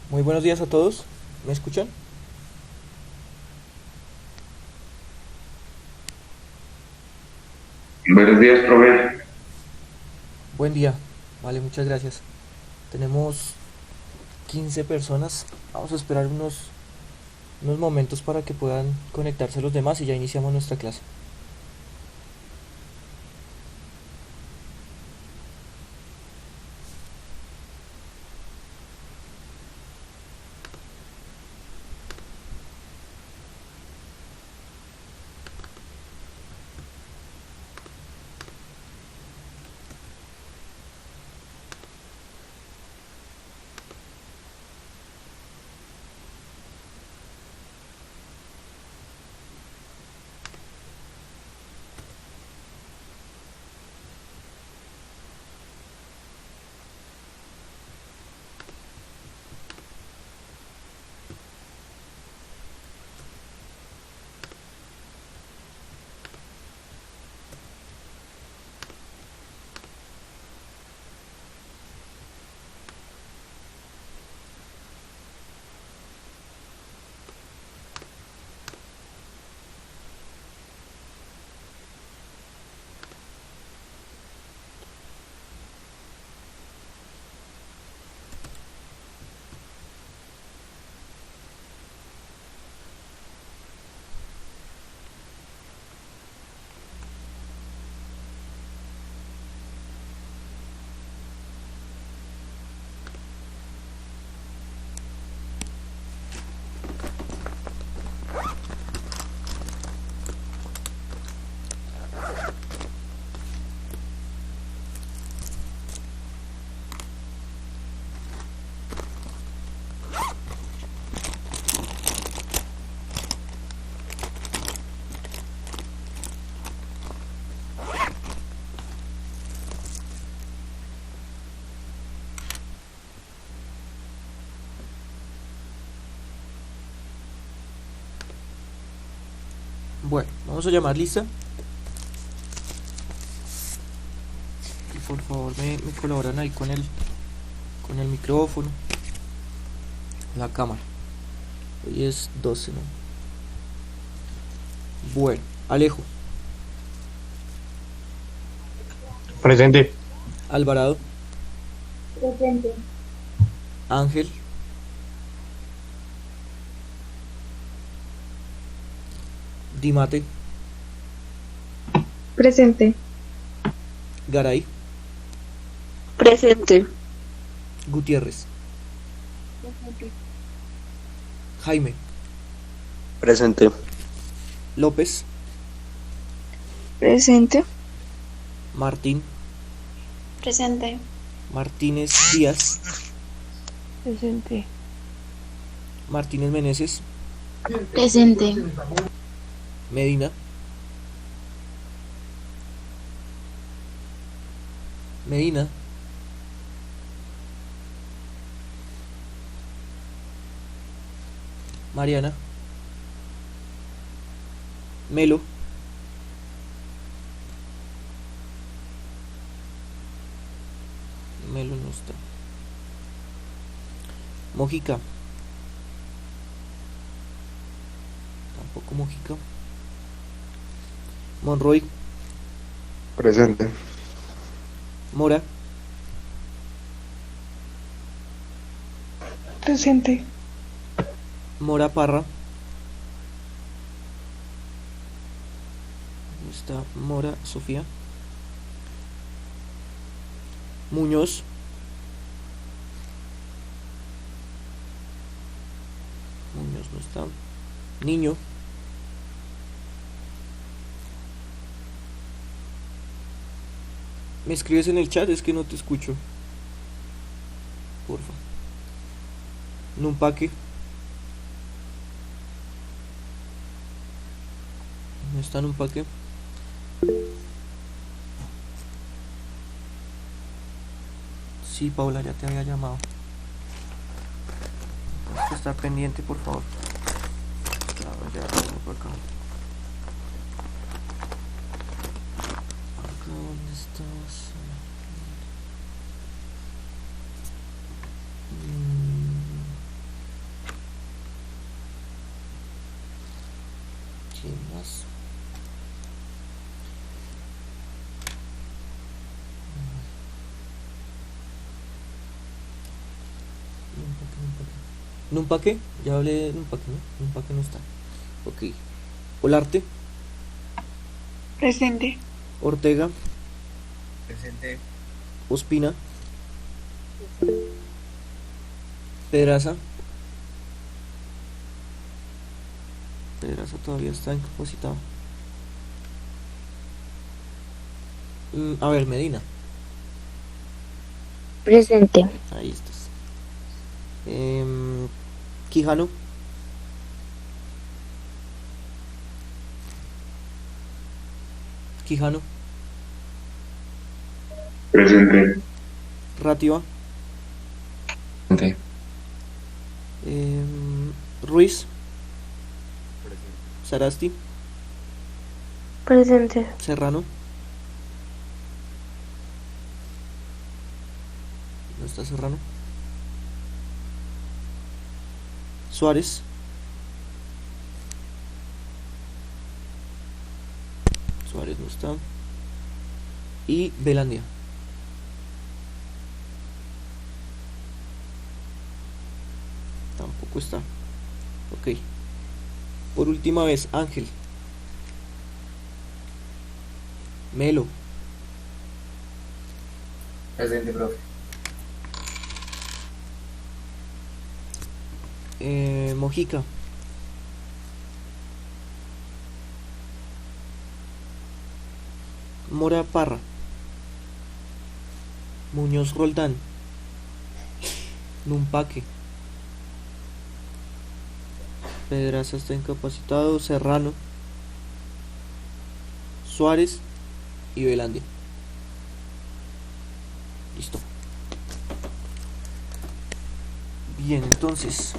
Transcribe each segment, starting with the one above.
Muy buenos días a todos. ¿Me escuchan? Buenos días, profe. Buen día. Vale, muchas gracias. Tenemos 15 personas. Vamos a esperar unos momentos para que puedan conectarse los demás y ya iniciamos nuestra clase. Bueno, vamos a llamar lista. Y por favor me colaboran ahí con el micrófono, la cámara. Hoy es 12, ¿no? Bueno, Alejo, Presente. Alvarado, Presente. Ángel, Dimate, Presente. Garay, Presente. Gutiérrez, Jaime, Presente. López, Presente. Martín, Presente. Martínez Díaz, Presente. Martínez Meneses, Presente. Medina, Medina, Mariana, Melo, Melo no está, Mojica, tampoco Mojica, Monroy, Presente. Mora, Presente. Mora Parra, está Mora Sofía, Muñoz, Muñoz no está, Niño, me escribes en el chat, es que no te escucho, porfa. Numpaque, no está Numpaque. Sí, Paula, ya te había llamado. Tienes que estar pendiente, por favor. allá, por acá. Acá, ¿dónde estás? ¿Quién más? Numpaque, ya hablé de Numpaque, ¿no? Numpaque no está. Ok. Olarte, Presente. Ortega, Presente. Ospina, Pedraza. Pedraza todavía está incapacitado. A ver, Medina, Presente. ahí estás. Quijano, Quijano, Presente. Rativa, Presente. Ruiz, Sarasti, Presente. Serrano. ¿No está Serrano? Suárez, Suárez no está. Y Belandia. Tampoco está. Ok. Por última vez, Ángel. Melo. Presente, profe. Mojica. Mora Parra. Muñoz Roldán. Numpaque. Pedraza está incapacitado. Serrano. Suárez y Belandia. Listo. Bien, entonces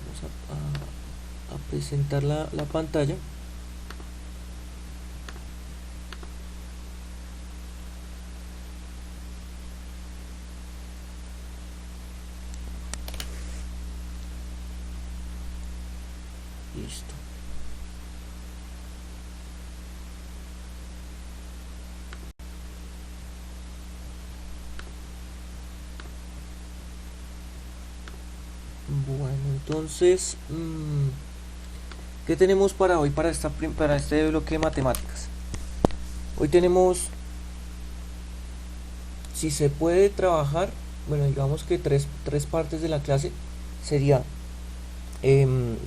vamos a presentar la pantalla. Listo. Bueno, entonces, ¿qué tenemos para hoy, para este bloque de matemáticas? Hoy tenemos, si se puede trabajar, bueno, digamos que tres partes de la clase sería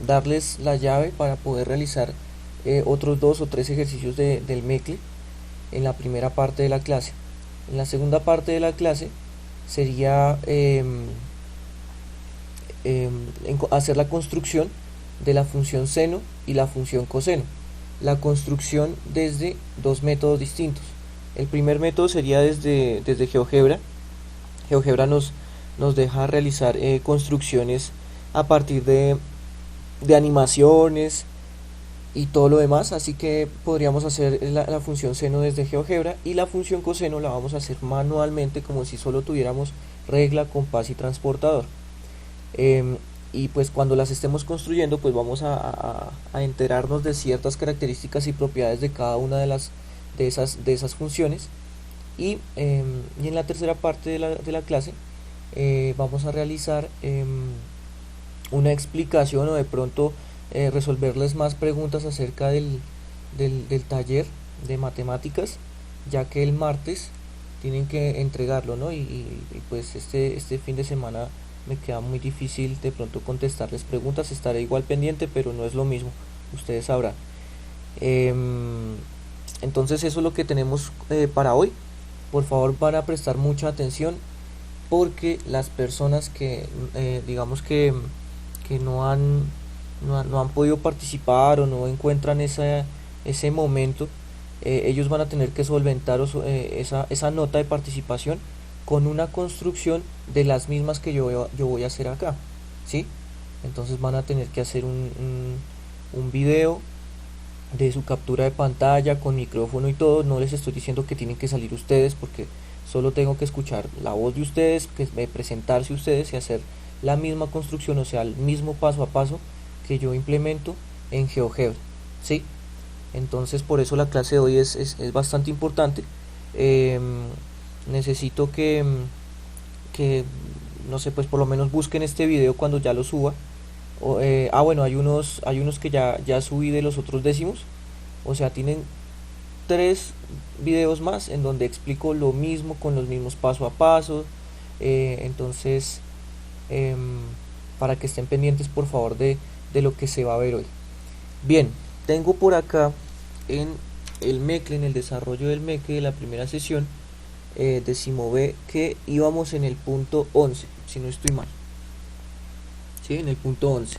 darles la llave para poder realizar otros 2 o 3 ejercicios del MECLE en la primera parte de la clase. En la segunda parte de la clase sería hacer la construcción de la función seno y la función coseno. La construcción desde 2 métodos distintos. El primer método sería desde GeoGebra. GeoGebra nos deja realizar construcciones a partir de animaciones y todo lo demás, así que podríamos hacer la función seno desde GeoGebra, y la función coseno la vamos a hacer manualmente, como si solo tuviéramos regla, compás y transportador. Y pues cuando las estemos construyendo, pues vamos a enterarnos de ciertas características y propiedades de cada una de esas funciones. Y en la tercera parte de la clase vamos a realizar una explicación, o de pronto resolverles más preguntas acerca del taller de matemáticas, ya que el martes tienen que entregarlo, ¿no? Y pues este fin de semana me queda muy difícil de pronto contestarles preguntas. Estaré igual pendiente, pero no es lo mismo, ustedes sabrán. Entonces eso es lo que tenemos para hoy. Por favor, van a prestar mucha atención, porque las personas que digamos que no han podido participar o no encuentran ese momento, ellos van a tener que solventar esa nota de participación con una construcción de las mismas que yo voy a hacer acá, ¿sí? Entonces van a tener que hacer un video de su captura de pantalla con micrófono y todo. No les estoy diciendo que tienen que salir ustedes, porque solo tengo que escuchar la voz de ustedes, presentarse ustedes y hacer la misma construcción, o sea, el mismo paso a paso que yo implemento en GeoGebra, ¿sí? Entonces por eso la clase de hoy es bastante importante. Necesito que, no sé, pues por lo menos busquen este video cuando ya lo suba. Bueno, hay unos que ya subí de los otros décimos, o sea, tienen 3 videos más en donde explico lo mismo con los mismos paso a paso. Entonces, para que estén pendientes por favor de lo que se va a ver hoy. Bien, tengo por acá en el MECLE, en el desarrollo del MECLE de la primera sesión, décimo B, que íbamos en el punto 11, si no estoy mal. ¿Sí? En el punto 11.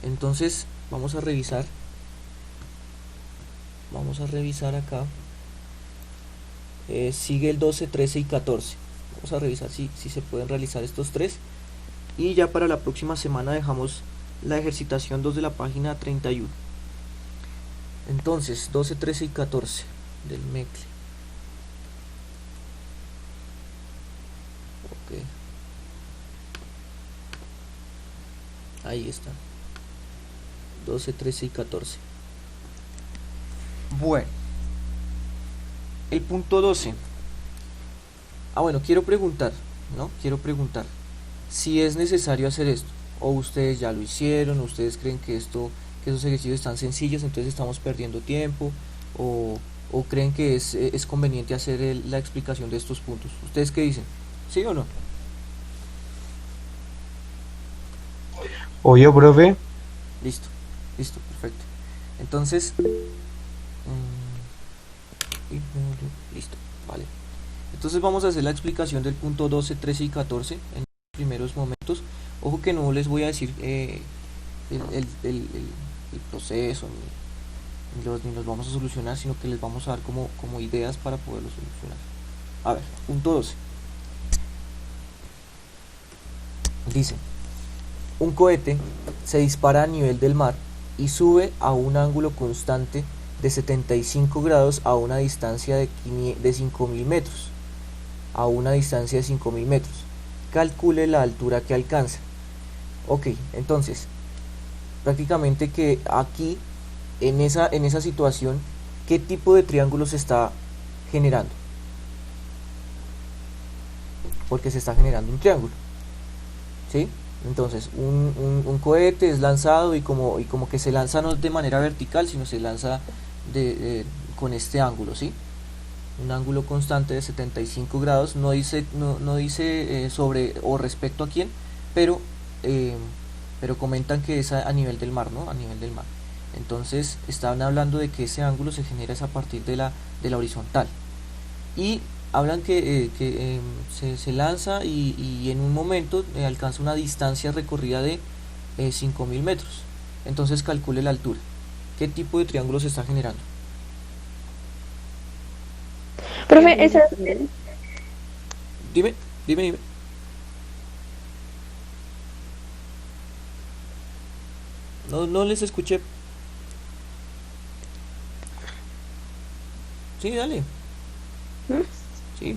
Entonces vamos a revisar acá. Sigue el 12, 13 y 14. Vamos a revisar si se pueden realizar estos 3, y ya para la próxima semana dejamos la ejercitación 2 de la página 31. Entonces 12, 13 y 14 del MECLE. Ok, ahí está, 12, 13 y 14. Bueno, el punto 12. Bueno, quiero preguntar si es necesario hacer esto, o ustedes ya lo hicieron, o ustedes creen que esos ejercicios están sencillos, entonces estamos perdiendo tiempo, o creen que es conveniente hacer la explicación de estos puntos. ¿Ustedes qué dicen? ¿Sí o no? Oye, profe. Listo, perfecto. Entonces, listo, vale. Entonces vamos a hacer la explicación del punto 12, 13 y 14 en los primeros momentos. Ojo que no les voy a decir el proceso, ni los vamos a solucionar, sino que les vamos a dar como ideas para poderlo solucionar. A ver, punto 12. Dice: un cohete se dispara a nivel del mar y sube a un ángulo constante de 75 grados a una distancia de 5.000 metros. A una distancia de 5.000 metros. Calcule la altura que alcanza. Ok, entonces, prácticamente que aquí, en esa situación, ¿qué tipo de triángulo se está generando? Porque se está generando un triángulo, ¿sí? Entonces un cohete es lanzado y como que se lanza no de manera vertical, sino se lanza con este ángulo, ¿sí? Un ángulo constante de 75 grados, no dice sobre o respecto a quién, pero comentan que es a nivel del mar, ¿no? A nivel del mar. Entonces estaban hablando de que ese ángulo se genera a partir de la horizontal, y hablan que se lanza y en un momento alcanza una distancia recorrida de 5.000 metros. Entonces calcule la altura. ¿Qué tipo de triángulo se está generando? Profe, esa Dime. No les escuché. Sí, dale. Sí.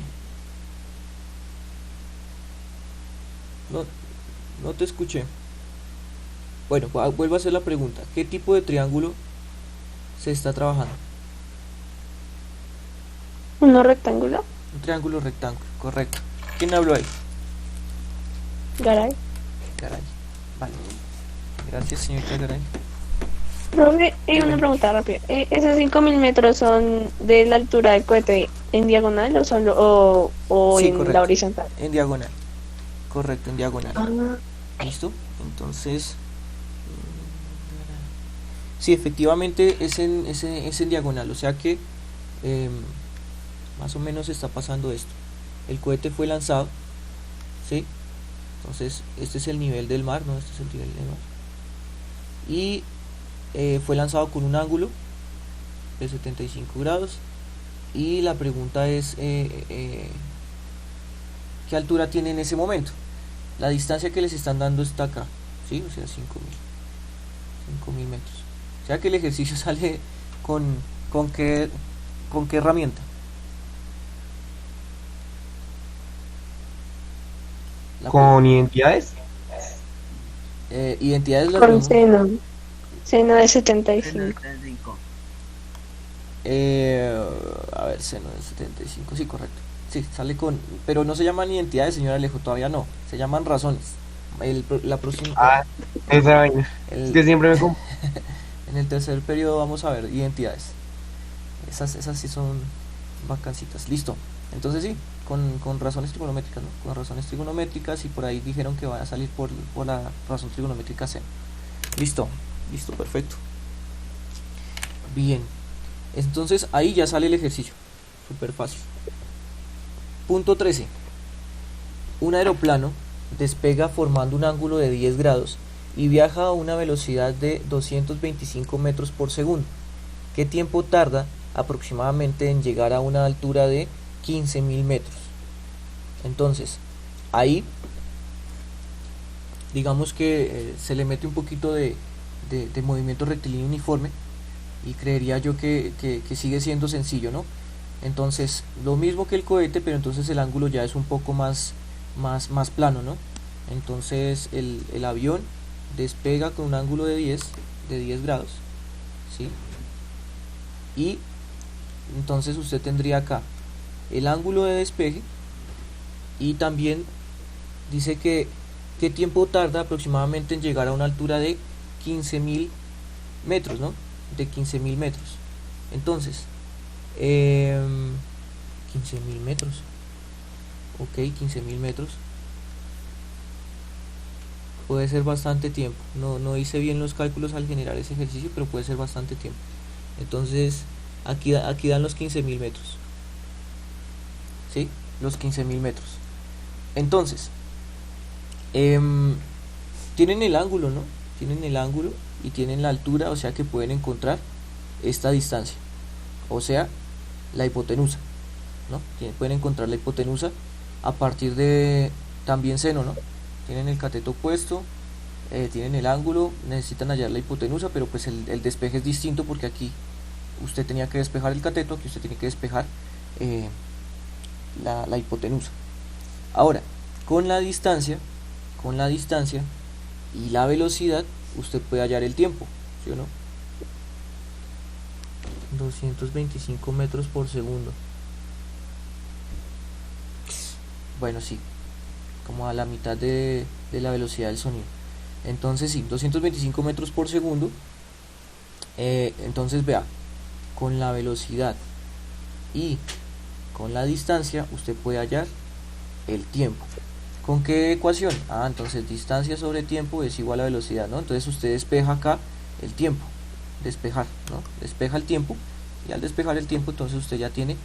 No te escuché. Bueno, vuelvo a hacer la pregunta. ¿Qué tipo de triángulo se está trabajando? uno rectangular. Un triángulo rectángulo, correcto. ¿Quién habló ahí? Garay. Garay. Vale. Gracias, señorita Garay. Profe, una pregunta rápida. ¿Esos 5.000 metros son de la altura del cohete en diagonal o solo Sí, en correcto. la horizontal? En diagonal. Correcto, en diagonal. Ah, ¿Listo? Entonces, sí, efectivamente es en diagonal. O sea que más o menos está pasando esto. El cohete fue lanzado, ¿sí? Entonces, este es el nivel del mar, ¿no? Este es el nivel del mar. Y fue lanzado con un ángulo de 75 grados. Y la pregunta es, qué altura tiene en ese momento. La distancia que les están dando está acá, ¿sí? O sea, 5.000 metros. O sea que el ejercicio sale con, con qué, con qué herramienta. ¿Con identidades? Identidades las Con vemos. seno de 75. A ver, seno de 75, sí, correcto. Sí, sale con, pero no se llaman identidades, señor Alejo, todavía no. Se llaman razones. La próxima, Ah, esa vaina. Es que siempre me confundo. en el tercer periodo vamos a ver identidades. Esas sí son vacancitas. Listo. Entonces sí, con razones trigonométricas, ¿no? Con razones trigonométricas, y por ahí dijeron que van a salir por la razón trigonométrica seno. Listo, perfecto. Bien. Entonces ahí ya sale el ejercicio. Súper fácil. Punto 13. Un aeroplano despega formando un ángulo de 10 grados y viaja a una velocidad de 225 metros por segundo. ¿Qué tiempo tarda aproximadamente en llegar a una altura de 15.000 metros? Entonces, ahí digamos que se le mete un poquito de movimiento rectilíneo uniforme, y creería yo que sigue siendo sencillo, ¿no? Entonces, lo mismo que el cohete, pero entonces el ángulo ya es un poco más plano, ¿no? Entonces el avión despega con un ángulo de 10 grados, ¿sí? Y entonces usted tendría acá el ángulo de despegue, y también dice que qué tiempo tarda aproximadamente en llegar a una altura de 15.000 metros, ¿no? De 15.000 metros. Entonces, 15.000 metros. Ok, 15.000 metros. Puede ser bastante tiempo. No hice bien los cálculos al generar ese ejercicio, pero puede ser bastante tiempo. Entonces, aquí dan los 15.000 metros. ¿Sí? Los 15.000 metros. Entonces, tienen el ángulo, ¿no? Tienen el ángulo y tienen la altura, o sea que pueden encontrar esta distancia, o sea, la hipotenusa, ¿no? Pueden encontrar la hipotenusa a partir de también seno, ¿no? Tienen el cateto puesto, tienen el ángulo, necesitan hallar la hipotenusa, pero pues el despeje es distinto, porque aquí usted tenía que despejar el cateto, aquí usted tiene que despejar la hipotenusa. Ahora, con la distancia y la velocidad, usted puede hallar el tiempo, ¿sí o no? 225 metros por segundo. Bueno, sí, como a la mitad de la velocidad del sonido. Entonces sí, 225 metros por segundo. Entonces vea, con la velocidad y con la distancia usted puede hallar el tiempo. ¿Con qué ecuación? Entonces distancia sobre tiempo es igual a velocidad, ¿no? Entonces usted despeja acá el tiempo, despejar, ¿no? Despeja el tiempo, y al despejar el tiempo entonces usted ya tiene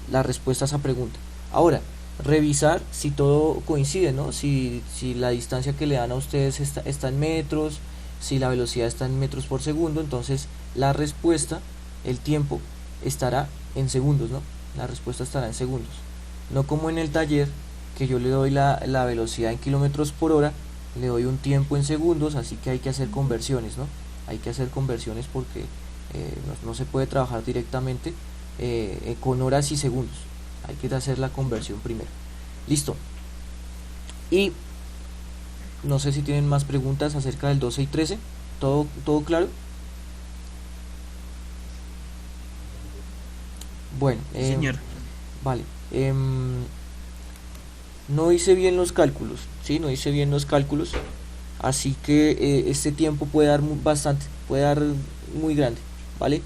la respuesta a esa pregunta. Ahora, revisar si todo coincide, ¿no? Si la distancia que le dan a ustedes está en metros, si la velocidad está en metros por segundo, entonces la respuesta, el tiempo, estará en segundos, ¿no? La respuesta estará en segundos. No como en el taller, que yo le doy la velocidad en kilómetros por hora, le doy un tiempo en segundos, así que hay que hacer conversiones, ¿no? Hay que hacer conversiones porque no se puede trabajar directamente con horas y segundos. Hay que hacer la conversión primero. Listo. Y no sé si tienen más preguntas acerca del 12 y 13. ¿Todo claro? Bueno, Señor. vale. No hice bien los cálculos, ¿sí? No hice bien los cálculos, así que este tiempo puede dar bastante, puede dar muy grande, ¿vale?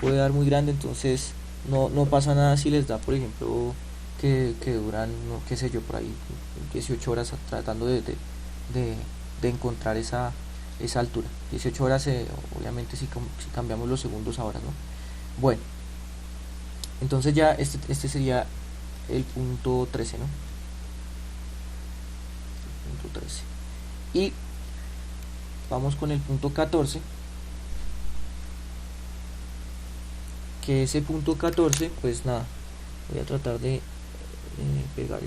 Puede dar muy grande, entonces no pasa nada si les da, por ejemplo, que duran, no, qué sé yo, por ahí 18 horas tratando de encontrar esa altura. 18 horas, obviamente si cambiamos los segundos ahora, ¿no? Bueno, entonces ya este sería el punto 13, ¿no? El punto 13. Y vamos con el punto 14, que ese punto 14, pues nada, voy a tratar de pegar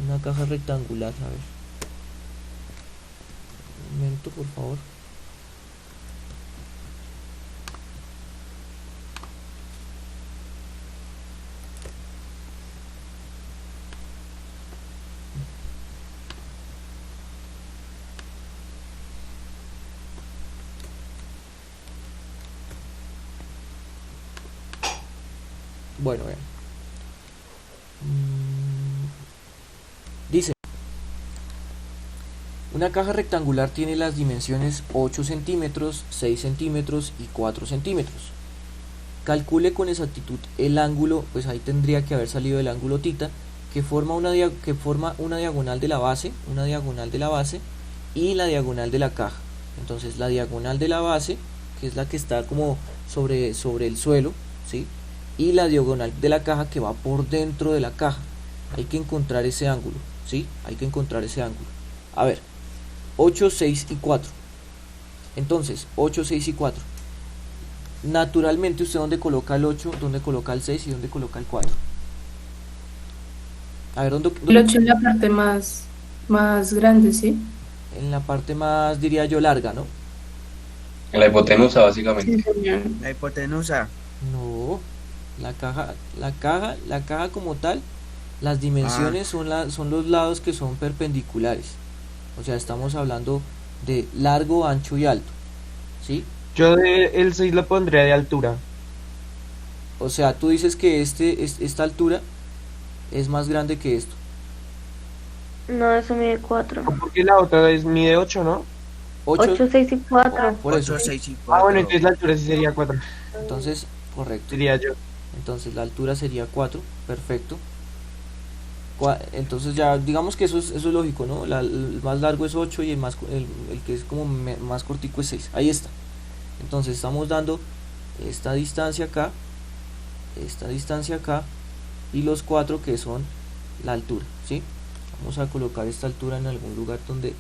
una caja rectangular, a ver. Un momento, por favor. Bueno, vean. Dice, una caja rectangular tiene las dimensiones 8 centímetros, 6 centímetros y 4 centímetros. Calcule con exactitud el ángulo, pues ahí tendría que haber salido el ángulo tita, que forma una diagonal de la base, y la diagonal de la caja. Entonces la diagonal de la base, que es la que está como sobre el suelo, ¿sí? Y la diagonal de la caja que va por dentro de la caja. Hay que encontrar ese ángulo, ¿sí? Hay que encontrar ese ángulo. A ver, 8, 6 y 4. Entonces, 8, 6 y 4. Naturalmente, ¿usted dónde coloca el 8, dónde coloca el 6 y dónde coloca el 4? A ver, El 8 en la parte más grande, ¿sí? En la parte más, diría yo, larga, ¿no? En la hipotenusa, básicamente. Sí, señor. La hipotenusa. No, la caja como tal, las dimensiones son los lados que son perpendiculares. O sea, estamos hablando de largo, ancho y alto, ¿sí? Yo el 6 lo pondría de altura. O sea, tú dices que esta altura es más grande que esto. No, eso mide 4. Porque la otra mide 8, ¿no? 8, 6 y 4. Por eso. 8, 6 y 4. Ah, bueno, entonces la altura sí sería 4, Entonces, correcto. diría yo. Entonces la altura sería 4, perfecto. Entonces ya, digamos que eso es lógico, ¿no? El más largo es 8 y el que es como más cortico es 6. Ahí está. Entonces estamos dando esta distancia acá, y los 4 que son la altura, ¿sí? Vamos a colocar esta altura en algún lugar donde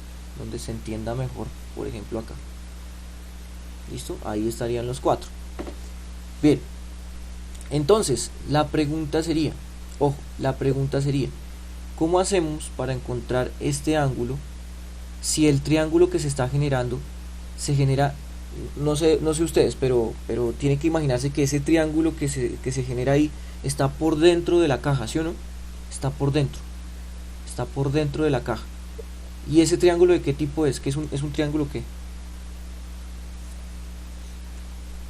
se entienda mejor, por ejemplo acá. ¿Listo? Ahí estarían los 4. Bien. Entonces, la pregunta sería, ¿cómo hacemos para encontrar este ángulo si el triángulo que se está generando se genera, no sé ustedes, pero tiene que imaginarse que ese triángulo que se genera ahí está por dentro de la caja, ¿sí o no? Está por dentro de la caja. ¿Y ese triángulo de qué tipo es? ¿Que es un triángulo qué?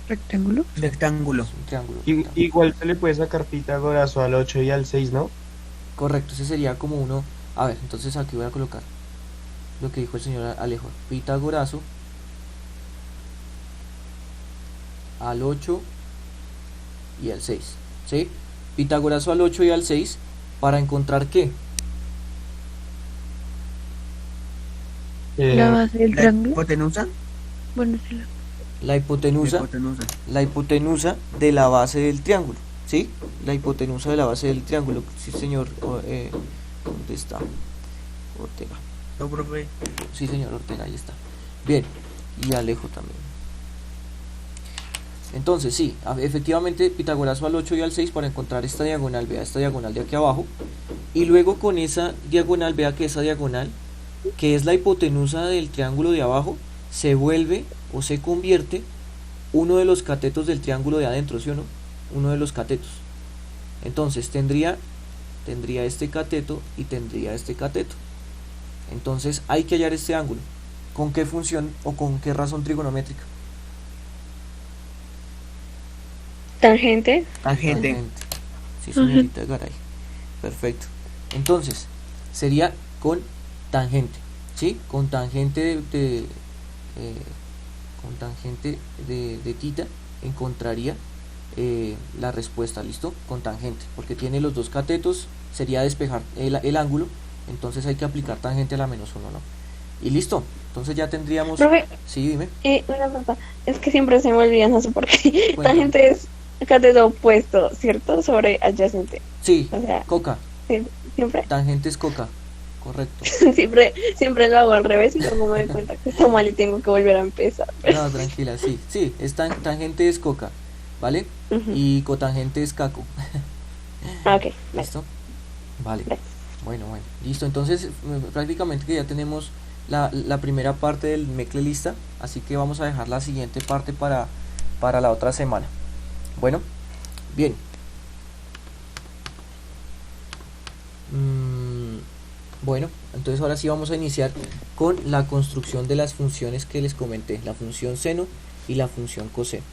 Rectángulo. Es un triángulo. Igual se le puede sacar Pitágoras al 8 y al 6, ¿no? Correcto, ese sería como uno. A ver, entonces aquí voy a colocar lo que dijo el señor Alejo. Pitágorazo al 8 y al 6, ¿sí? Pitágorazo al 8 y al 6 para encontrar ¿qué? La base del La triángulo. hipotenusa. Bueno, sí. La hipotenusa de la base del triángulo, ¿sí? La hipotenusa de la base del triángulo, sí señor. ¿Dónde está? Ortega. No, profe. Sí señor Ortega, ahí está. Bien, y Alejo también. Entonces sí, efectivamente Pitágorazo al 8 y al 6 para encontrar esta diagonal, vea esta diagonal de aquí abajo, y luego con esa diagonal, vea que esa diagonal, que es la hipotenusa del triángulo de abajo, se vuelve o se convierte uno de los catetos del triángulo de adentro, ¿sí o no? Uno de los catetos. Entonces tendría este cateto y tendría este cateto. Entonces hay que hallar este ángulo. ¿Con qué función o con qué razón trigonométrica? Tangente. Tangente. Sí, señorita Garay. Perfecto. Entonces, sería con tangente, ¿sí? Con tangente de tita encontraría la respuesta, ¿listo? Con tangente, porque tiene los dos catetos, sería despejar el ángulo, entonces hay que aplicar tangente a la -1, ¿no? Y listo, entonces ya tendríamos... Profe, Sí, dime. una pregunta. Es que siempre se me olvida, no sé por qué. Cuéntame. Tangente es cateto opuesto, ¿cierto? Sobre adyacente. Sí, O sea, coca, siempre. tangente es coca, correcto. siempre lo hago al revés y luego me doy cuenta que está mal y tengo que volver a empezar. No, tranquila, sí, tangente es coca, ¿vale? Ujú. Y cotangente es caco. Ah, ok, vale. ¿Listo? Vale. Vale. Bueno, listo. Entonces, prácticamente que ya tenemos la primera parte del Mecle lista, así que vamos a dejar la siguiente parte para la otra semana. Bueno, bien. Bueno, entonces ahora sí vamos a iniciar con la construcción de las funciones que les comenté, la función seno y la función coseno.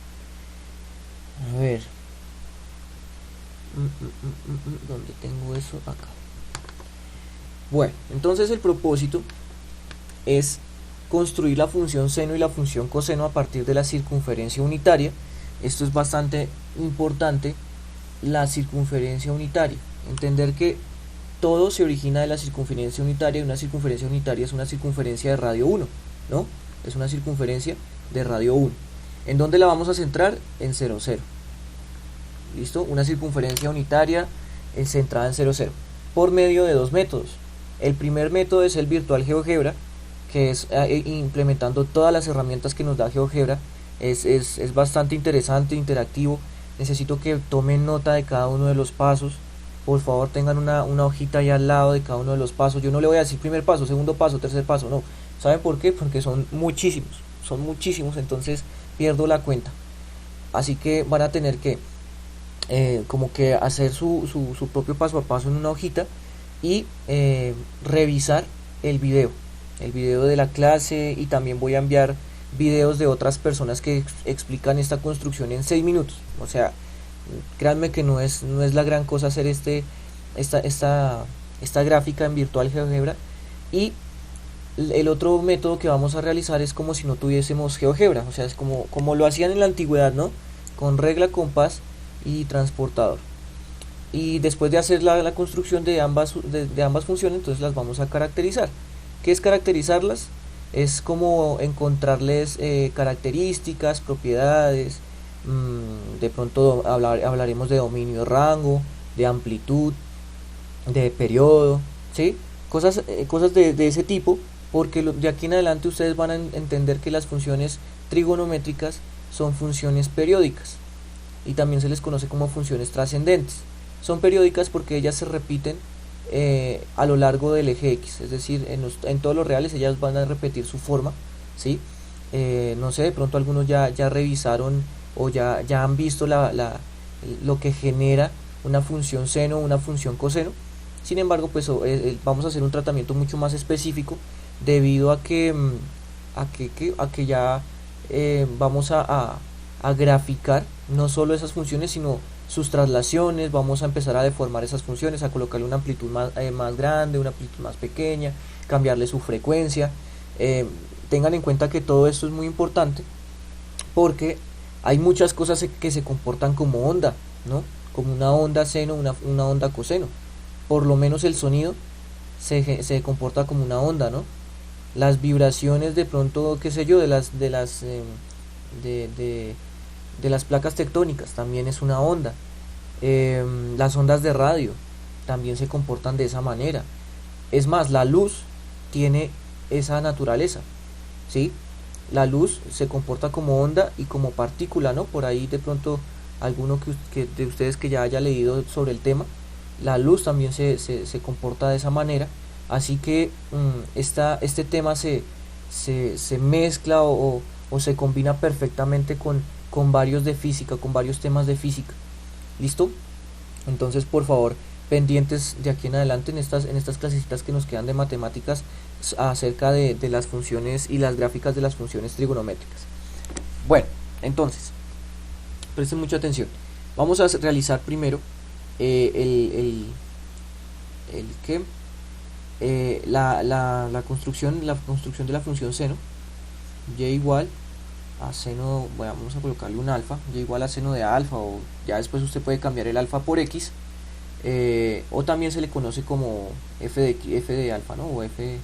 A ver. ¿Dónde tengo eso? Acá. Bueno, entonces el propósito es construir la función seno y la función coseno a partir de la circunferencia unitaria. Esto es bastante importante, la circunferencia unitaria. Entender que todo se origina de la circunferencia unitaria, y una circunferencia unitaria es una circunferencia de radio 1, ¿no? Es una circunferencia de radio 1. ¿En dónde la vamos a centrar? En 0, 0. ¿Listo? Una circunferencia unitaria centrada en 0, 0. Por medio de dos métodos. El primer método es el Virtual GeoGebra, que es implementando todas las herramientas que nos da GeoGebra. Es bastante interesante, interactivo. Necesito que tomen nota de cada uno de los pasos. Por favor, tengan una hojita ahí al lado de cada uno de los pasos. Yo no le voy a decir primer paso, segundo paso, tercer paso, no. ¿Saben por qué? Porque son muchísimos, entonces pierdo la cuenta. Así que van a tener que como que hacer su propio paso a paso en una hojita y revisar el video de la clase, y también voy a enviar videos de otras personas que explican esta construcción en 6 minutos. O sea, créanme que no es la gran cosa hacer esta gráfica en Virtual GeoGebra. Y el otro método que vamos a realizar es como si no tuviésemos GeoGebra, o sea, es como lo hacían en la antigüedad, ¿no? Con regla, compás y transportador. Y después de hacer la construcción de ambas funciones, entonces las vamos a caracterizar. ¿Qué es caracterizarlas? Es como encontrarles características, propiedades. De pronto hablaremos de dominio de rango, de amplitud, de periodo, ¿sí? Cosas de ese tipo, porque de aquí en adelante ustedes van a entender que las funciones trigonométricas son funciones periódicas, y también se les conoce como funciones trascendentes. Son periódicas porque ellas se repiten a lo largo del eje X, es decir, en todos los reales ellas van a repetir su forma, ¿sí? No sé, de pronto algunos ya revisaron o ya han visto lo que genera una función seno o una función coseno. Sin embargo, pues vamos a hacer un tratamiento mucho más específico, debido a que ya vamos a graficar no solo esas funciones, sino sus traslaciones. Vamos a empezar a deformar esas funciones, a colocarle una amplitud más grande, una amplitud más pequeña, cambiarle su frecuencia. Tengan en cuenta que todo esto es muy importante, porque hay muchas cosas que se comportan como onda, ¿no? Como una onda seno, una onda coseno. Por lo menos el sonido se comporta como una onda, ¿no? Las vibraciones, de pronto, qué sé yo, de las placas tectónicas también es una onda. Las ondas de radio también se comportan de esa manera. Es más, la luz tiene esa naturaleza, ¿sí? La luz se comporta como onda y como partícula, ¿no? Por ahí de pronto alguno que de ustedes que ya haya leído sobre el tema, la luz también se comporta de esa manera. Así que este tema se mezcla o se combina perfectamente con varios de física, con varios temas de física. ¿Listo? Entonces, por favor, pendientes de aquí en adelante en estas clasecitas que nos quedan de matemáticas acerca de las funciones y las gráficas de las funciones trigonométricas. Bueno, entonces, presten mucha atención. Vamos a realizar primero la construcción de la función seno. Y igual a seno, bueno, vamos a colocarle un alfa, y igual a seno de alfa, o ya después usted puede cambiar el alfa por x, o también se le conoce como f de alfa, ¿no? O f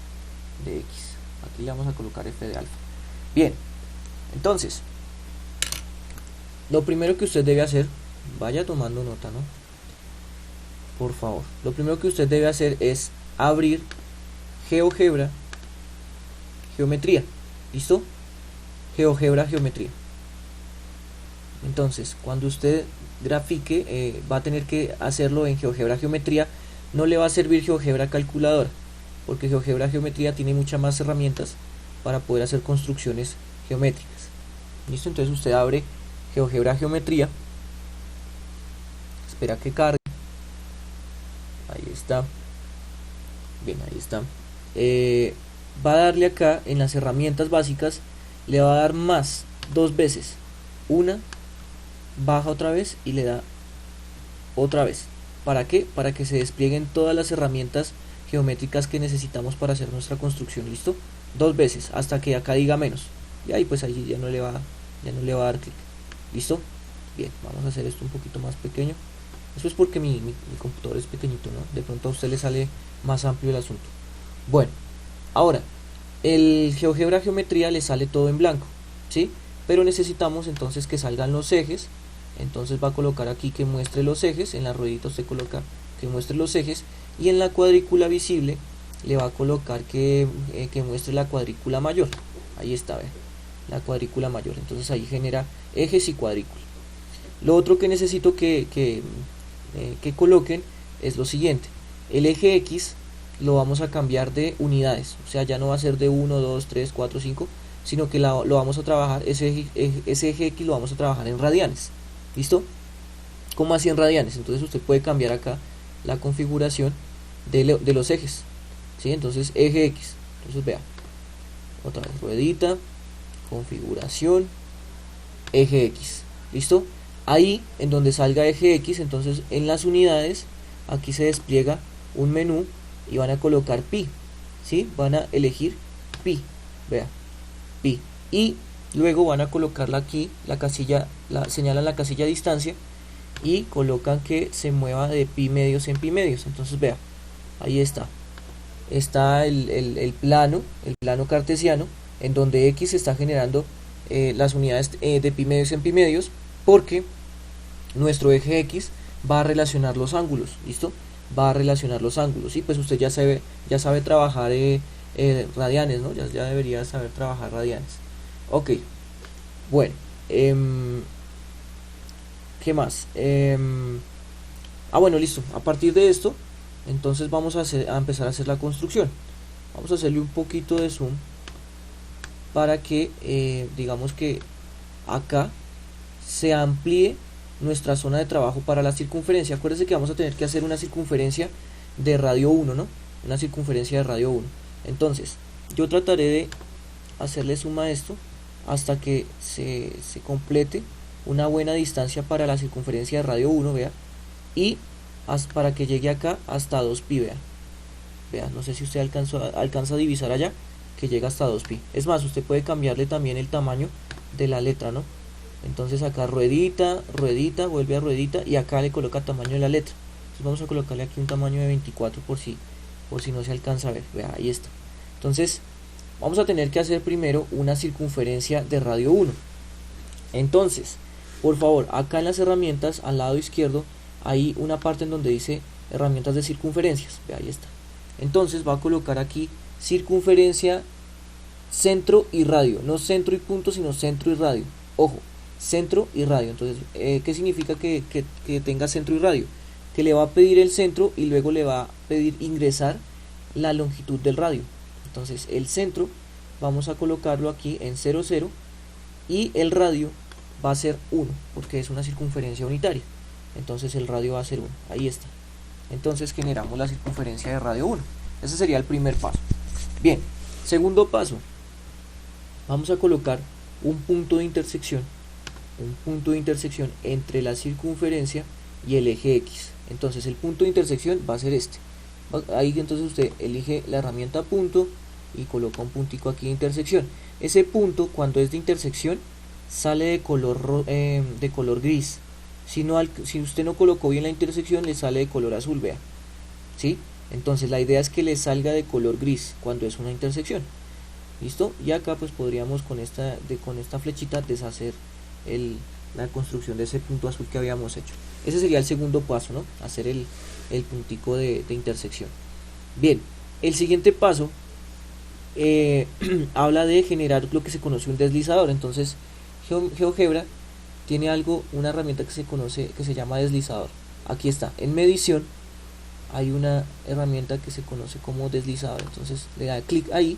de x. Aquí le vamos a colocar f de alfa. Bien, entonces lo primero que usted debe hacer, vaya tomando nota, ¿no? Por favor, lo primero que usted debe hacer es abrir GeoGebra, geometría. ¿Listo? GeoGebra, geometría. Entonces, cuando usted grafique, va a tener que hacerlo en GeoGebra Geometría. No le va a servir GeoGebra Calculadora, porque GeoGebra Geometría tiene muchas más herramientas para poder hacer construcciones geométricas. ¿Listo? Entonces usted abre GeoGebra Geometría, espera que cargue. Ahí está. Bien, ahí está. Va a darle acá en las herramientas básicas, le va a dar más dos veces. Una, baja otra vez y le da otra vez. ¿Para qué? Para que se desplieguen todas las herramientas geométricas que necesitamos para hacer nuestra construcción. ¿Listo? Dos veces, hasta que acá diga menos. Y ahí pues allí ya no le va a dar clic. ¿Listo? Bien, vamos a hacer esto un poquito más pequeño. Eso es porque mi computador es pequeñito, ¿no? De pronto a usted le sale más amplio el asunto. Bueno, ahora, el GeoGebra Geometría le sale todo en blanco, ¿sí? Pero necesitamos entonces que salgan los ejes. Entonces va a colocar aquí que muestre los ejes. En la ruedita usted coloca que muestre los ejes. Y en la cuadrícula visible le va a colocar que muestre la cuadrícula mayor. Ahí está, ¿ven? La cuadrícula mayor. Entonces ahí genera ejes y cuadrícula. Lo otro que necesito que coloquen es lo siguiente. El eje X lo vamos a cambiar de unidades. O sea, ya no va a ser de 1, 2, 3, 4, 5, sino que lo vamos a trabajar, ese eje X lo vamos a trabajar en radianes. ¿Listo? ¿Cómo así en radianes? Entonces usted puede cambiar acá la configuración de los ejes, ¿sí? Entonces eje X, entonces vea, otra vez ruedita, configuración, eje X. ¿Listo? Ahí en donde salga eje X, entonces en las unidades aquí se despliega un menú y van a colocar pi, ¿sí? Van a elegir pi, vea, pi, y luego van a colocarla aquí, la casilla, señalan la casilla de distancia y colocan que se mueva de pi medios en pi medios. Entonces vea, ahí está el plano cartesiano, en donde X está generando las unidades de pi medios en pi medios, porque nuestro eje X va a relacionar los ángulos. ¿Listo? Va a relacionar los ángulos, y pues usted ya sabe trabajar radianes, ¿no? Ya debería saber trabajar radianes. Ok, bueno, ¿qué más? Bueno, listo. A partir de esto, entonces vamos a empezar a hacer la construcción. Vamos a hacerle un poquito de zoom para que digamos que acá se amplíe nuestra zona de trabajo para la circunferencia. Acuérdense que vamos a tener que hacer una circunferencia de radio 1, ¿no? Una circunferencia de radio 1. Entonces, yo trataré de hacerle zoom a esto hasta que se complete una buena distancia para la circunferencia de radio 1, vea, y para que llegue acá hasta 2pi, vea, no sé si usted alcanza a divisar allá, que llega hasta 2pi. Es más, usted puede cambiarle también el tamaño de la letra, ¿no? Entonces acá ruedita, vuelve a ruedita, y acá le coloca tamaño de la letra. Entonces vamos a colocarle aquí un tamaño de 24 por si no se alcanza a ver, vea, ahí está. Entonces vamos a tener que hacer primero una circunferencia de radio 1. Entonces, por favor, acá en las herramientas, al lado izquierdo, hay una parte en donde dice herramientas de circunferencias, vea, ahí está. Entonces va a colocar aquí circunferencia, centro y radio, no centro y punto, sino centro y radio. Ojo, centro y radio. Entonces, ¿qué significa que tenga centro y radio? Que le va a pedir el centro y luego le va a pedir ingresar la longitud del radio. Entonces el centro vamos a colocarlo aquí en 0, 0, y el radio va a ser 1 porque es una circunferencia unitaria. Entonces el radio va a ser 1, ahí está. Entonces generamos la circunferencia de radio 1. Ese sería el primer paso. Bien, segundo paso, vamos a colocar un punto de intersección entre la circunferencia y el eje X. Entonces el punto de intersección va a ser este. Ahí entonces usted elige la herramienta punto y coloca un puntico aquí de intersección. Ese punto, cuando es de intersección, sale de color gris. Si usted no colocó bien la intersección, le sale de color azul, vea, ¿sí? Entonces la idea es que le salga de color gris cuando es una intersección. ¿Listo? Y acá pues podríamos con esta flechita deshacer la construcción de ese punto azul que habíamos hecho. Ese sería el segundo paso, ¿no? Hacer el puntico de intersección. Bien, el siguiente paso habla de generar lo que se conoce un deslizador. Entonces GeoGebra tiene algo, una herramienta que se conoce, que se llama deslizador. Aquí está, en medición hay una herramienta que se conoce como deslizador. Entonces le da clic ahí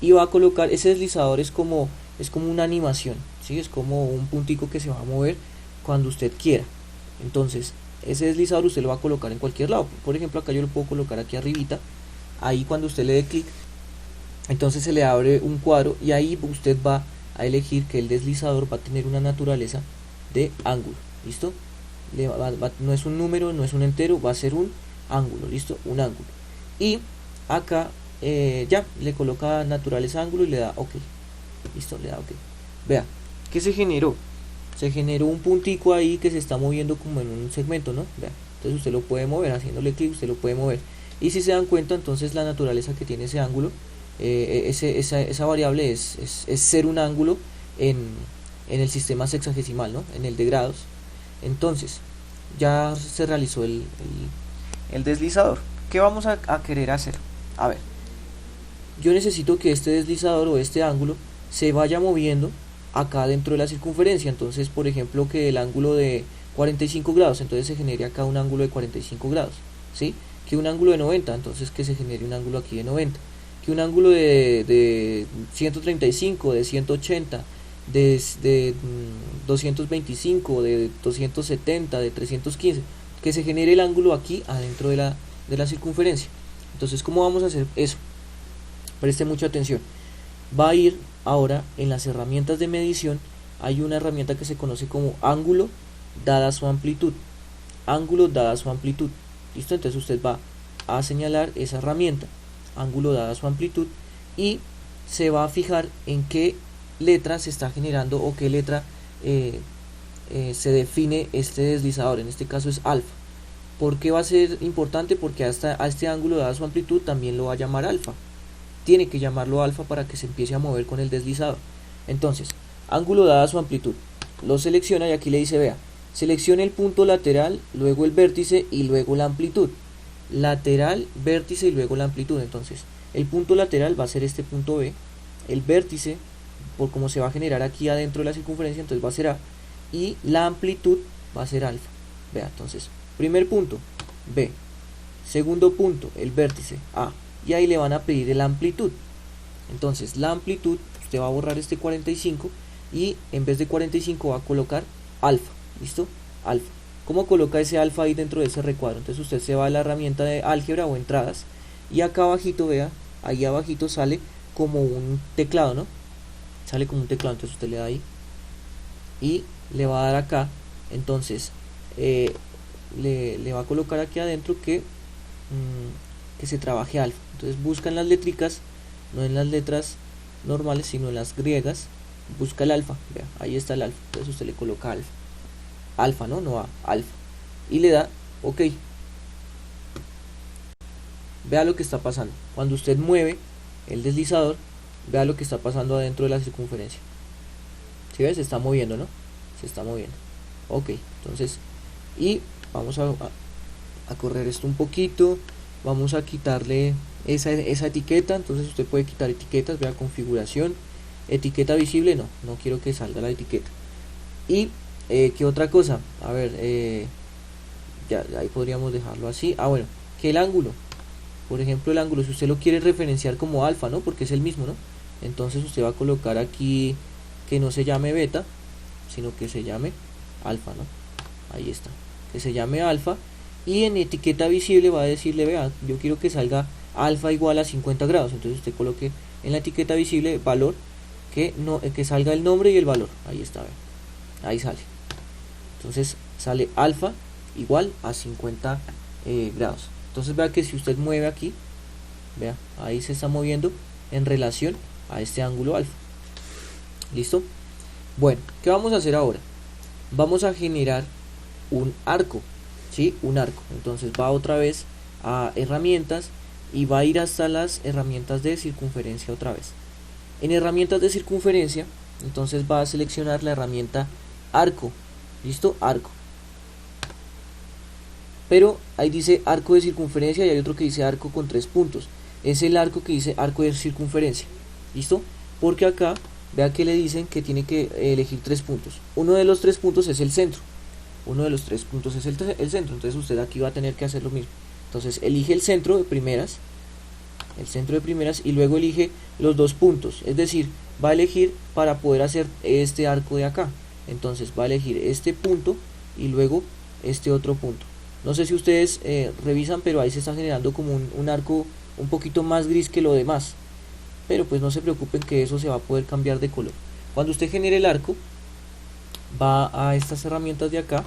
y va a colocar, ese deslizador es como una animación, ¿sí? Es como un puntico que se va a mover cuando usted quiera. Entonces ese deslizador usted lo va a colocar en cualquier lado. Por ejemplo, acá yo lo puedo colocar aquí arribita. Ahí cuando usted le dé clic, entonces se le abre un cuadro y ahí usted va a elegir que el deslizador va a tener una naturaleza de ángulo. ¿Listo? No es un número, no es un entero, va a ser un ángulo. ¿Listo? Un ángulo. Y acá ya le coloca naturaleza ángulo y le da OK. ¿Listo? Le da OK. Vea, ¿qué se generó? Se generó un puntico ahí que se está moviendo como en un segmento, ¿no? Vea, entonces usted lo puede mover, haciéndole clic usted lo puede mover. Y si se dan cuenta, entonces la naturaleza que tiene ese ángulo, esa variable es ser un ángulo en el sistema sexagesimal, ¿no? En el de grados. Entonces, ya se realizó el deslizador. ¿Qué vamos a querer hacer? A ver, yo necesito que este deslizador o este ángulo se vaya moviendo acá dentro de la circunferencia. Entonces, por ejemplo, que el ángulo de 45 grados, entonces se genere acá un ángulo de 45 grados, ¿sí? Que un ángulo de 90, entonces que se genere un ángulo aquí de 90. Que un ángulo de 135, de 180, de 225, de 270, de 315, que se genere el ángulo aquí adentro de la circunferencia. Entonces, ¿cómo vamos a hacer eso? Preste mucha atención. Va a ir ahora en las herramientas de medición. Hay una herramienta que se conoce como ángulo dada su amplitud. Ángulo dada su amplitud. ¿Listo? Entonces usted va a señalar esa herramienta, ángulo dada su amplitud, y se va a fijar en qué letra se está generando o qué letra se define este deslizador. En este caso es alfa. ¿Por qué va a ser importante? Porque a este ángulo dada su amplitud también lo va a llamar alfa. Tiene que llamarlo alfa para que se empiece a mover con el deslizador. Entonces, ángulo dada su amplitud, lo selecciona y aquí le dice, vea, seleccione el punto lateral, luego el vértice y luego la amplitud. Lateral, vértice y luego la amplitud. Entonces, el punto lateral va a ser este punto B, el vértice, por cómo se va a generar aquí adentro de la circunferencia, entonces va a ser A, y la amplitud va a ser alfa. Vea, entonces, primer punto, B, segundo punto, el vértice, A, y ahí le van a pedir la amplitud. Entonces, la amplitud, usted va a borrar este 45 y en vez de 45 va a colocar alfa. ¿Listo? Alfa. ¿Cómo coloca ese alfa ahí dentro de ese recuadro? Entonces usted se va a la herramienta de álgebra o entradas y acá abajito, vea, ahí abajito sale como un teclado, ¿no? Sale como un teclado, entonces usted le da ahí y le va a dar acá. Entonces le va a colocar aquí adentro que se trabaje alfa. Entonces busca en las letricas, no en las letras normales sino en las griegas, busca el alfa. Vea, ahí está el alfa, entonces usted le coloca alfa. Alfa, no A, alfa, y le da OK. Vea lo que está pasando cuando usted mueve el deslizador. Vea lo que está pasando adentro de la circunferencia. ¿Sí ves? Se está moviendo, ¿no? Se está moviendo. OK, entonces, y vamos a correr esto un poquito. Vamos a quitarle esa etiqueta. Entonces usted puede quitar etiquetas. Vea, configuración, etiqueta visible, no quiero que salga la etiqueta. Y ¿qué otra cosa? A ver, ya ahí podríamos dejarlo así. Bueno, que el ángulo, por ejemplo, el ángulo, si usted lo quiere referenciar como alfa, ¿no? Porque es el mismo, ¿no? Entonces usted va a colocar aquí que no se llame beta, sino que se llame alfa, ¿no? Ahí está, que se llame alfa. Y en etiqueta visible va a decirle, vea, yo quiero que salga alfa igual a 50 grados. Entonces usted coloque en la etiqueta visible valor, que salga el nombre y el valor. Ahí está, vea. Ahí sale. Entonces sale alfa igual a 50 grados. Entonces vea que si usted mueve aquí, vea, ahí se está moviendo en relación a este ángulo alfa. ¿Listo? Bueno, ¿qué vamos a hacer ahora? Vamos a generar un arco, ¿sí? Un arco. Entonces va otra vez a herramientas y va a ir hasta las herramientas de circunferencia otra vez. En herramientas de circunferencia, entonces va a seleccionar la herramienta arco. ¿Listo? Arco. Pero ahí dice arco de circunferencia y hay otro que dice arco con 3 puntos. Es el arco que dice arco de circunferencia. ¿Listo? Porque acá vea que le dicen que tiene que elegir 3 puntos. Uno de los 3 puntos es el centro. Uno de los 3 puntos es el centro. Entonces usted aquí va a tener que hacer lo mismo. Entonces elige el centro de primeras. El centro de primeras y luego elige los 2 puntos. Es decir, va a elegir para poder hacer este arco de acá. Entonces va a elegir este punto y luego este otro punto. No sé si ustedes revisan, pero ahí se está generando como un arco un poquito más gris que lo demás. Pero pues no se preocupen que eso se va a poder cambiar de color. Cuando usted genere el arco, va a estas herramientas de acá,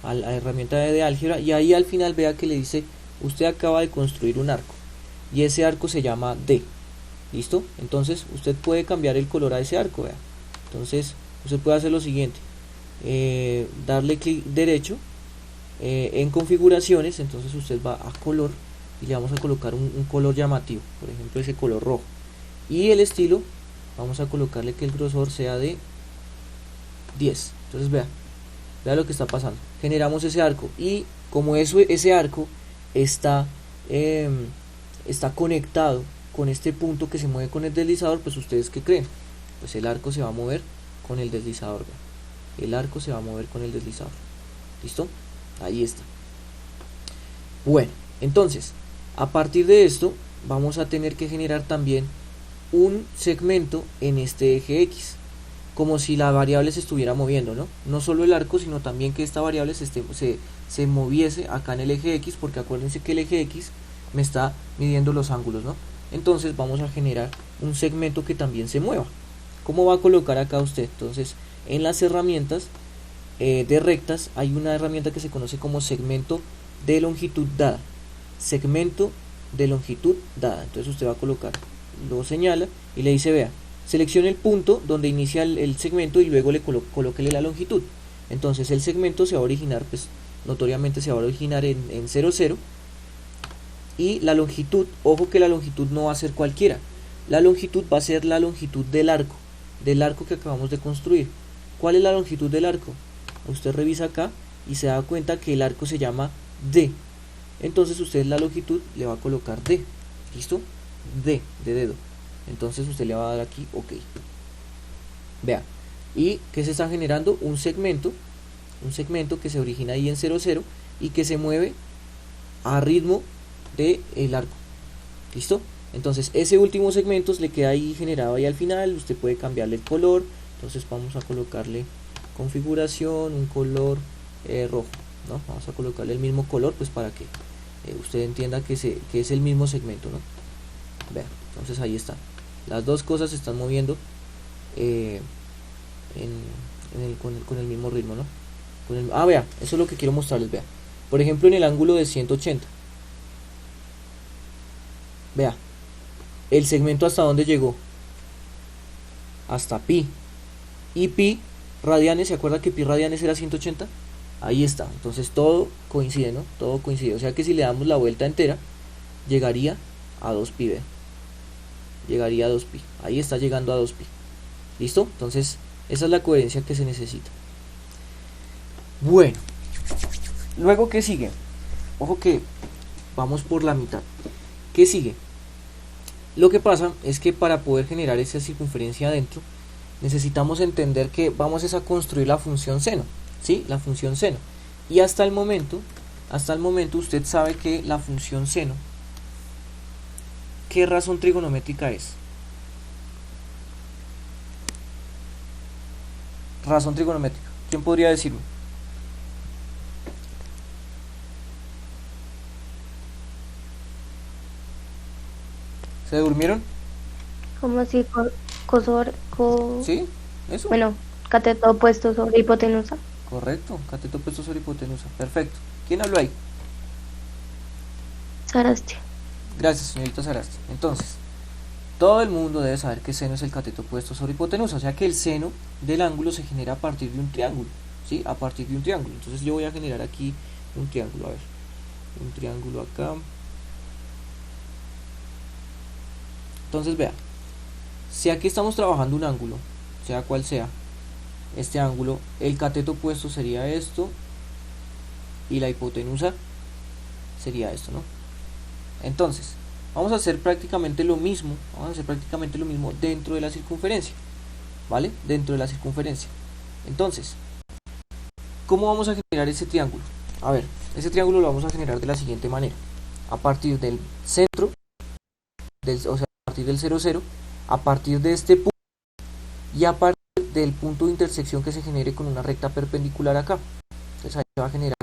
a la herramienta de álgebra, y ahí al final vea que le dice, usted acaba de construir un arco, y ese arco se llama D. ¿Listo? Entonces usted puede cambiar el color a ese arco, vea. Entonces usted puede hacer lo siguiente, darle clic derecho en configuraciones, entonces usted va a color y le vamos a colocar un color llamativo, por ejemplo ese color rojo, y el estilo vamos a colocarle que el grosor sea de 10. Entonces vea lo que está pasando, generamos ese arco, y como ese arco está conectado con este punto que se mueve con el deslizador, pues ustedes ¿qué creen? Pues el arco se va a mover con el deslizador, vea. El arco se va a mover con el deslizador. ¿Listo? Ahí está. Bueno, entonces a partir de esto vamos a tener que generar también un segmento en este eje X, como si la variable se estuviera moviendo, ¿no? No solo el arco, sino también que esta variable se moviese acá en el eje X, porque acuérdense que el eje X me está midiendo los ángulos, ¿no? Entonces vamos a generar un segmento que también se mueva. ¿Cómo va a colocar acá usted? Entonces en las herramientas de rectas hay una herramienta que se conoce como segmento de longitud dada. Segmento de longitud dada. Entonces usted va a colocar, lo señala y le dice, vea, seleccione el punto donde inicia el segmento y luego le colóquele la longitud. Entonces el segmento se va a originar, pues notoriamente se va a originar en 0, 0. Y la longitud, ojo que la longitud no va a ser cualquiera. La longitud va a ser la longitud del arco que acabamos de construir. ¿Cuál es la longitud del arco? Usted revisa acá y se da cuenta que el arco se llama D. Entonces usted la longitud le va a colocar D. ¿Listo? D de dedo. Entonces usted le va a dar aquí OK. Vea. ¿Y qué se está generando? Un segmento que se origina ahí en 0, 0 y que se mueve a ritmo del arco. ¿Listo? Entonces ese último segmento le queda ahí generado ahí al final. Usted puede cambiarle el color. Entonces vamos a colocarle configuración, un color rojo, ¿no? Vamos a colocarle el mismo color, pues para que usted entienda que es el mismo segmento, ¿no? Vean, entonces ahí está. Las dos cosas se están moviendo con el mismo ritmo, ¿no? Vea, eso es lo que quiero mostrarles, vea. Por ejemplo, en el ángulo de 180. Vea, el segmento hasta dónde llegó. Hasta pi. Y pi radianes, ¿se acuerda que pi radianes era 180? Ahí está, entonces todo coincide, ¿no? Todo coincide, o sea que si le damos la vuelta entera, llegaría a 2pi, ¿ve? Llegaría a 2pi, ahí está llegando a 2pi. ¿Listo? Entonces, esa es la coherencia que se necesita. Bueno, luego, ¿qué sigue? Ojo que vamos por la mitad. ¿Qué sigue? Lo que pasa es que para poder generar esa circunferencia adentro, necesitamos entender que vamos a construir la función seno, ¿sí? La función seno. Y hasta el momento usted sabe que la función seno, ¿qué razón trigonométrica es? Razón trigonométrica. ¿Quién podría decirme? ¿Se durmieron? Como si ¿Sí? ¿Eso? bueno, cateto opuesto sobre hipotenusa. Correcto, cateto opuesto sobre hipotenusa. Perfecto. ¿Quién habló ahí? Sarastia. Gracias, señorita Sarasti. Entonces, todo el mundo debe saber que seno es el cateto opuesto sobre hipotenusa. O sea que el seno del ángulo se genera a partir de un triángulo. ¿Sí? A partir de un triángulo. Entonces yo voy a generar aquí un triángulo. A ver. Un triángulo acá. Entonces vea. Si aquí estamos trabajando un ángulo, sea cual sea, este ángulo, el cateto opuesto sería esto y la hipotenusa sería esto, ¿no? Entonces, vamos a hacer prácticamente lo mismo dentro de la circunferencia. ¿vale? Dentro de la circunferencia. Entonces, ¿cómo vamos a generar ese triángulo? A ver, ese triángulo lo vamos a generar de la siguiente manera. A partir del centro, o sea, a partir del 0, 0, a partir de este punto y a partir del punto de intersección que se genere con una recta perpendicular acá. Entonces ahí se va a generar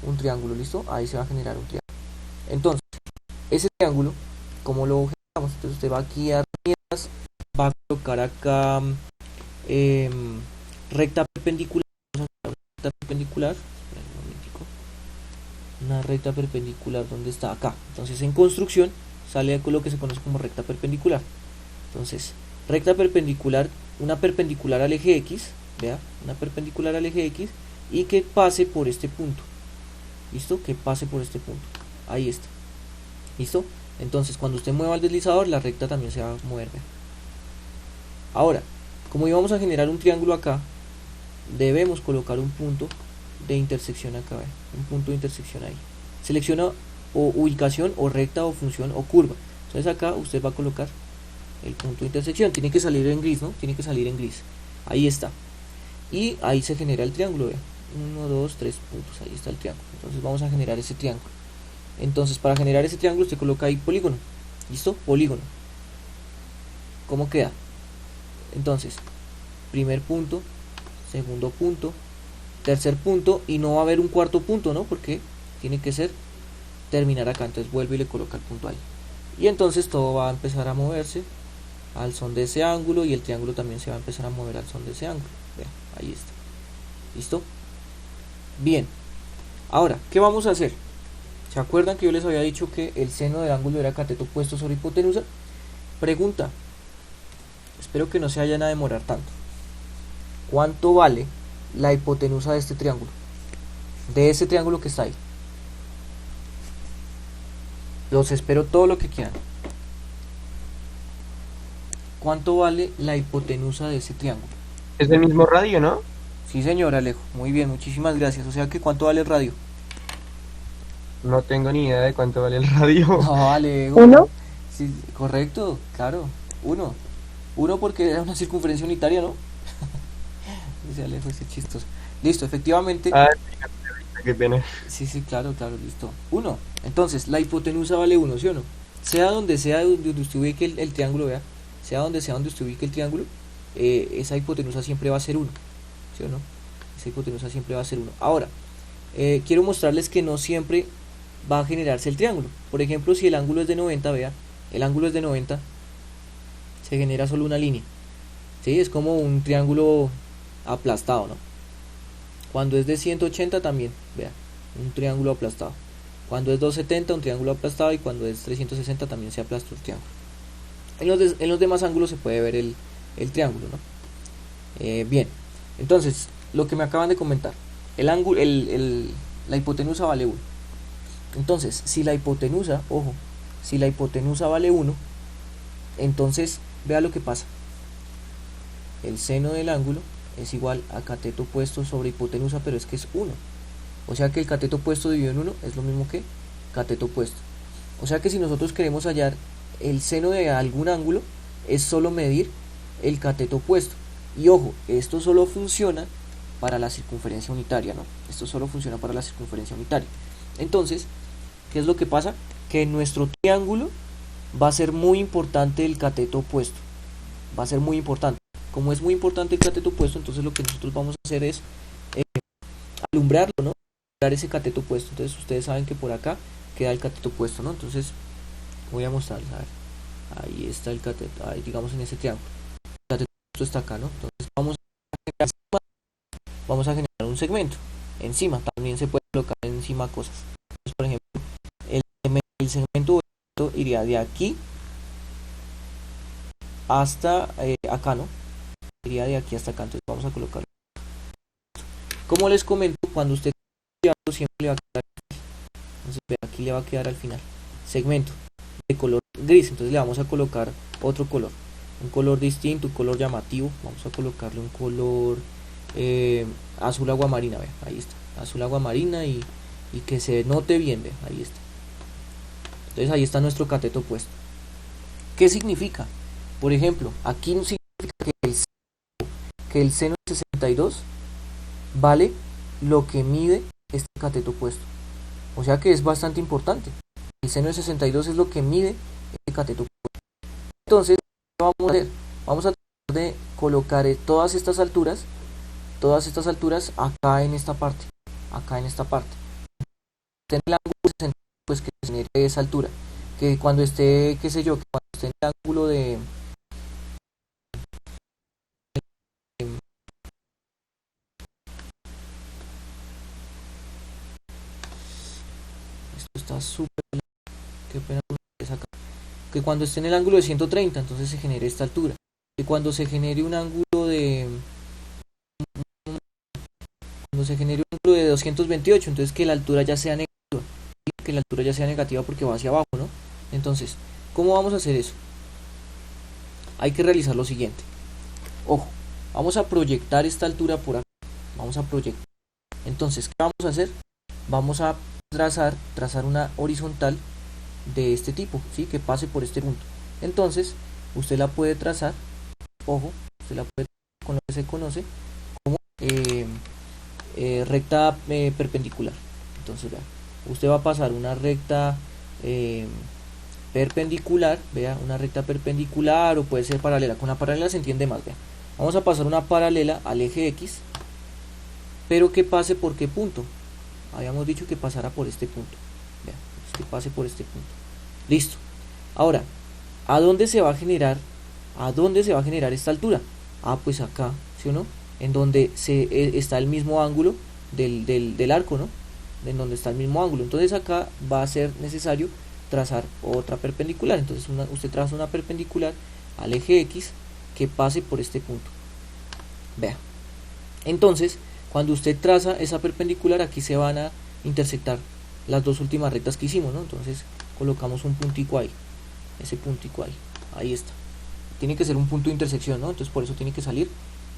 un triángulo, ¿listo? Ahí se va a generar un triángulo. Entonces, ese triángulo, ¿cómo lo generamos? Entonces usted va aquí a herramientas, va a colocar acá recta perpendicular. Vamos a hacer una recta perpendicular. Espera un momentico. Una recta perpendicular, ¿dónde está? Acá. Entonces en construcción sale con lo que se conoce como recta perpendicular. Entonces, recta perpendicular, una perpendicular al eje X, vea, una perpendicular al eje X y que pase por este punto. ¿Listo? Que pase por este punto. Ahí está. ¿Listo? Entonces, cuando usted mueva el deslizador, la recta también se va a mover. ¿Ve? Ahora, como íbamos a generar un triángulo acá, debemos colocar un punto de intersección acá, ¿ve? Un punto de intersección ahí. Selecciona o ubicación, o recta, o función, o curva. Entonces acá usted va a colocar el punto de intersección. Tiene que salir en gris, ¿no? Tiene que salir en gris. Ahí está. Y ahí se genera el triángulo, ¿ve? 1, 2, 3 puntos. Ahí está el triángulo. Entonces vamos a generar ese triángulo. Entonces para generar ese triángulo usted coloca ahí polígono. ¿Listo? Polígono. ¿Cómo queda? Entonces, primer punto, segundo punto, tercer punto, y no va a haber un cuarto punto, ¿no? Porque tiene que ser terminar acá. Entonces vuelve y le coloca el punto ahí. Y entonces todo va a empezar a moverse al son de ese ángulo, y el triángulo también se va a empezar a mover al son de ese ángulo. Vean, ahí está. ¿Listo? Bien. Ahora, ¿qué vamos a hacer? ¿Se acuerdan que yo les había dicho que el seno del ángulo era cateto opuesto sobre hipotenusa? Pregunta. Espero que no se vayan a demorar tanto. ¿Cuánto vale la hipotenusa de este triángulo? De ese triángulo que está ahí. Los espero todo lo que quieran. ¿Cuánto vale la hipotenusa de ese triángulo? Es del mismo radio, ¿no? Sí, señor Alejo. Muy bien, muchísimas gracias. O sea que ¿cuánto vale el radio? No tengo ni idea de cuánto vale el radio. No, Alejo. ¿Uno? Sí, correcto, claro. Uno. Uno porque era una circunferencia unitaria, ¿no? Dice Alejo, ese chistoso. Listo, efectivamente. Ah, qué pena. Sí, sí, claro, claro, listo. 1. Entonces, la hipotenusa vale 1, ¿sí o no? Sea donde usted ubique el triángulo, vea. Sea donde usted ubique el triángulo, esa hipotenusa siempre va a ser 1, ¿sí o no? Esa hipotenusa siempre va a ser 1. Ahora, quiero mostrarles que no siempre va a generarse el triángulo. Por ejemplo, si el ángulo es de 90, vea, el ángulo es de 90, se genera solo una línea. ¿Sí? Es como un triángulo aplastado, ¿no? Cuando es de 180 también, vea, un triángulo aplastado. Cuando es 270, un triángulo aplastado, y cuando es 360 también se aplasta el triángulo. En los demás ángulos se puede ver el triángulo, ¿no? Bien, entonces, lo que me acaban de comentar, la hipotenusa vale 1. Entonces, si la hipotenusa, ojo, si la hipotenusa vale 1, entonces, vea lo que pasa. El seno del ángulo es igual a cateto opuesto sobre hipotenusa, pero es que es 1. O sea que el cateto opuesto dividido en 1 es lo mismo que cateto opuesto. O sea que si nosotros queremos hallar el seno de algún ángulo, es solo medir el cateto opuesto. Y ojo, esto solo funciona para la circunferencia unitaria, ¿no? Esto solo funciona para la circunferencia unitaria. Entonces, ¿qué es lo que pasa? Que en nuestro triángulo va a ser muy importante el cateto opuesto. Va a ser muy importante. Como es muy importante el cateto opuesto, entonces lo que nosotros vamos a hacer es alumbrarlo, ¿no? Alumbrar ese cateto opuesto. Entonces ustedes saben que por acá queda el cateto opuesto, ¿no? Entonces voy a mostrarles, a ver. Ahí está el cateto, ahí digamos en ese triángulo. El cateto opuesto está acá, ¿no? Entonces vamos a generar un segmento. Encima también se puede colocar encima cosas. Entonces, por ejemplo, el segmento iría de aquí hasta acá, ¿no? Iría de aquí hasta acá. Entonces vamos a colocarlo. Como les comento, cuando usted siempre le va a quedar aquí. Entonces aquí le va a quedar al final segmento de color gris. Entonces le vamos a colocar otro color, un color distinto, un color llamativo. Vamos a colocarle un color azul aguamarina, ve, ahí está, azul aguamarina, y que se note bien, ve, ahí está. Entonces ahí está nuestro cateto opuesto. ¿Qué significa? Por ejemplo, aquí significa que el seno que el seno de 62 vale lo que mide este cateto opuesto. O sea que es bastante importante. El seno de 62 es lo que mide este cateto opuesto. Entonces, ¿qué vamos a hacer? Vamos a tratar de colocar todas estas alturas acá en esta parte. Acá en esta parte. En el ángulo de 62, pues que se genere esa altura. Que cuando esté, qué sé yo, que cuando esté en el ángulo de... Esto está súper... Qué pena acá. Que cuando esté en el ángulo de 130, entonces se genere esta altura. Que cuando se genere un ángulo de... Cuando se genere un ángulo de 228, entonces que la altura ya sea negativa. Que la altura ya sea negativa porque va hacia abajo, ¿no? Entonces, ¿cómo vamos a hacer eso? Hay que realizar lo siguiente. Ojo, vamos a proyectar esta altura por acá. Vamos a proyectar. Entonces, ¿qué vamos a hacer? Vamos a trazar una horizontal de este tipo, ¿sí? Que pase por este punto. Entonces, usted la puede trazar, ojo, usted la puede trazar con lo que se conoce como recta perpendicular. Entonces, vea, usted va a pasar una recta perpendicular, vea, una recta perpendicular, o puede ser paralela. Con la paralela se entiende más, vea. Vamos a pasar una paralela al eje X, pero que pase por qué punto. Habíamos dicho que pasara por este punto, vea, que pase por este punto. Listo. Ahora, ¿a dónde se va a generar esta altura? Ah, pues acá, ¿sí o no? En donde está el mismo ángulo del arco, ¿no? En donde está el mismo ángulo. Entonces acá va a ser necesario trazar otra perpendicular. Entonces usted traza una perpendicular al eje X que pase por este punto. Vea. Entonces, cuando usted traza esa perpendicular, aquí se van a intersectar las dos últimas rectas que hicimos, ¿no? Entonces colocamos un puntico ahí. Ese puntico ahí. Ahí está. Tiene que ser un punto de intersección, ¿no? Entonces por eso tiene que salir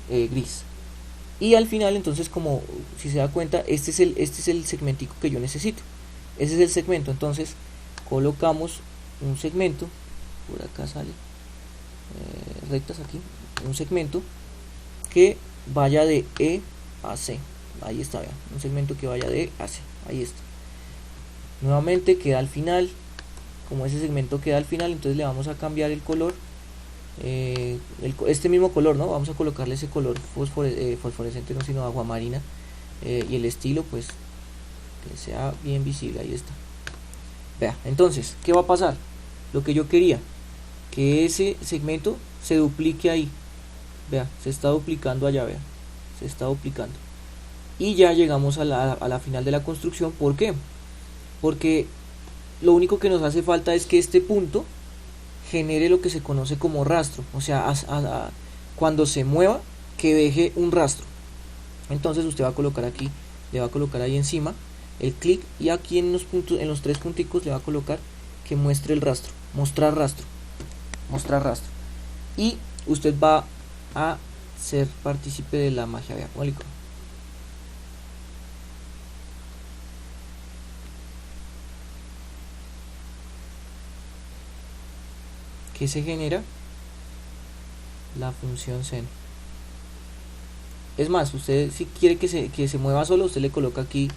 gris. Y al final, entonces, como si se da cuenta, este es el segmentico que yo necesito. Ese es el segmento. Entonces colocamos un segmento. Por acá sale rectas aquí. Un segmento que vaya de E a C. Ahí está, vean. Un segmento que vaya de E a C. Ahí está. Nuevamente queda al final. Como ese segmento queda al final, entonces le vamos a cambiar el color. Este mismo color, ¿no? Vamos a colocarle ese color fosforescente, no sino aguamarina, y el estilo, pues, que sea bien visible. Ahí está. Vea, entonces, ¿qué va a pasar? Lo que yo quería, que ese segmento se duplique ahí. Vea, se está duplicando allá, vea, se está duplicando. Y ya llegamos a la final de la construcción. ¿Por qué? Porque lo único que nos hace falta es que este punto genere lo que se conoce como rastro, o sea, cuando se mueva, que deje un rastro. Entonces usted va a colocar aquí, le va a colocar ahí encima el clic, y aquí en los puntos, en los tres punticos, le va a colocar que muestre el rastro, mostrar rastro, y usted va a ser partícipe de la magia. Vea, que se genera la función seno. Es más, usted si quiere que se mueva solo, usted le coloca aquí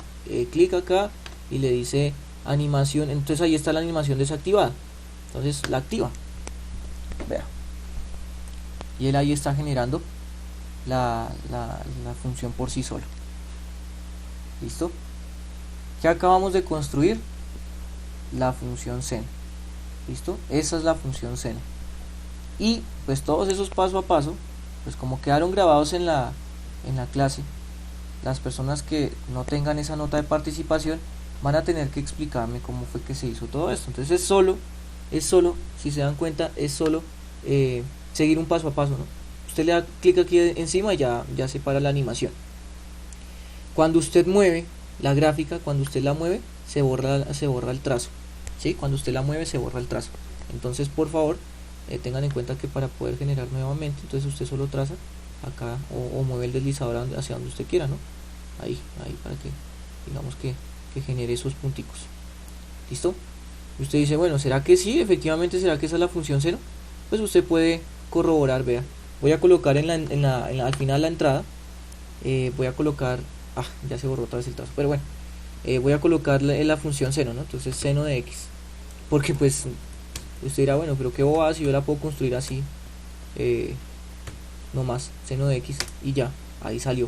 clic acá y le dice animación. Entonces ahí está la animación desactivada, entonces la activa, vea, y él ahí está generando la función por sí solo. Listo. Ya acabamos de construir la función seno. ¿Listo? Esa es la función seno. Y pues todos esos paso a paso, pues como quedaron grabados en la clase, las personas que no tengan esa nota de participación van a tener que explicarme cómo fue que se hizo todo esto. Entonces es solo, si se dan cuenta, es solo seguir un paso a paso, ¿no? Usted le da clic aquí encima y ya se para la animación. Cuando usted mueve la gráfica, cuando usted la mueve, se borra el trazo. ¿Sí? Cuando usted la mueve se borra el trazo. Entonces por favor tengan en cuenta que para poder generar nuevamente, entonces usted solo traza acá o mueve el deslizador hacia donde usted quiera, ¿no? Ahí para que digamos que genere esos punticos. ¿Listo? Y usted dice, bueno, ¿será que sí? Efectivamente, ¿será que esa es la función seno? Pues usted puede corroborar, vea, Voy a colocar al final la entrada, voy a colocar, ya se borró otra vez el trazo, pero bueno, voy a colocar la función seno, ¿no? Entonces seno de x, porque pues usted dirá, bueno, pero qué bobada si yo la puedo construir así, nomás, seno de x y ya, ahí salió.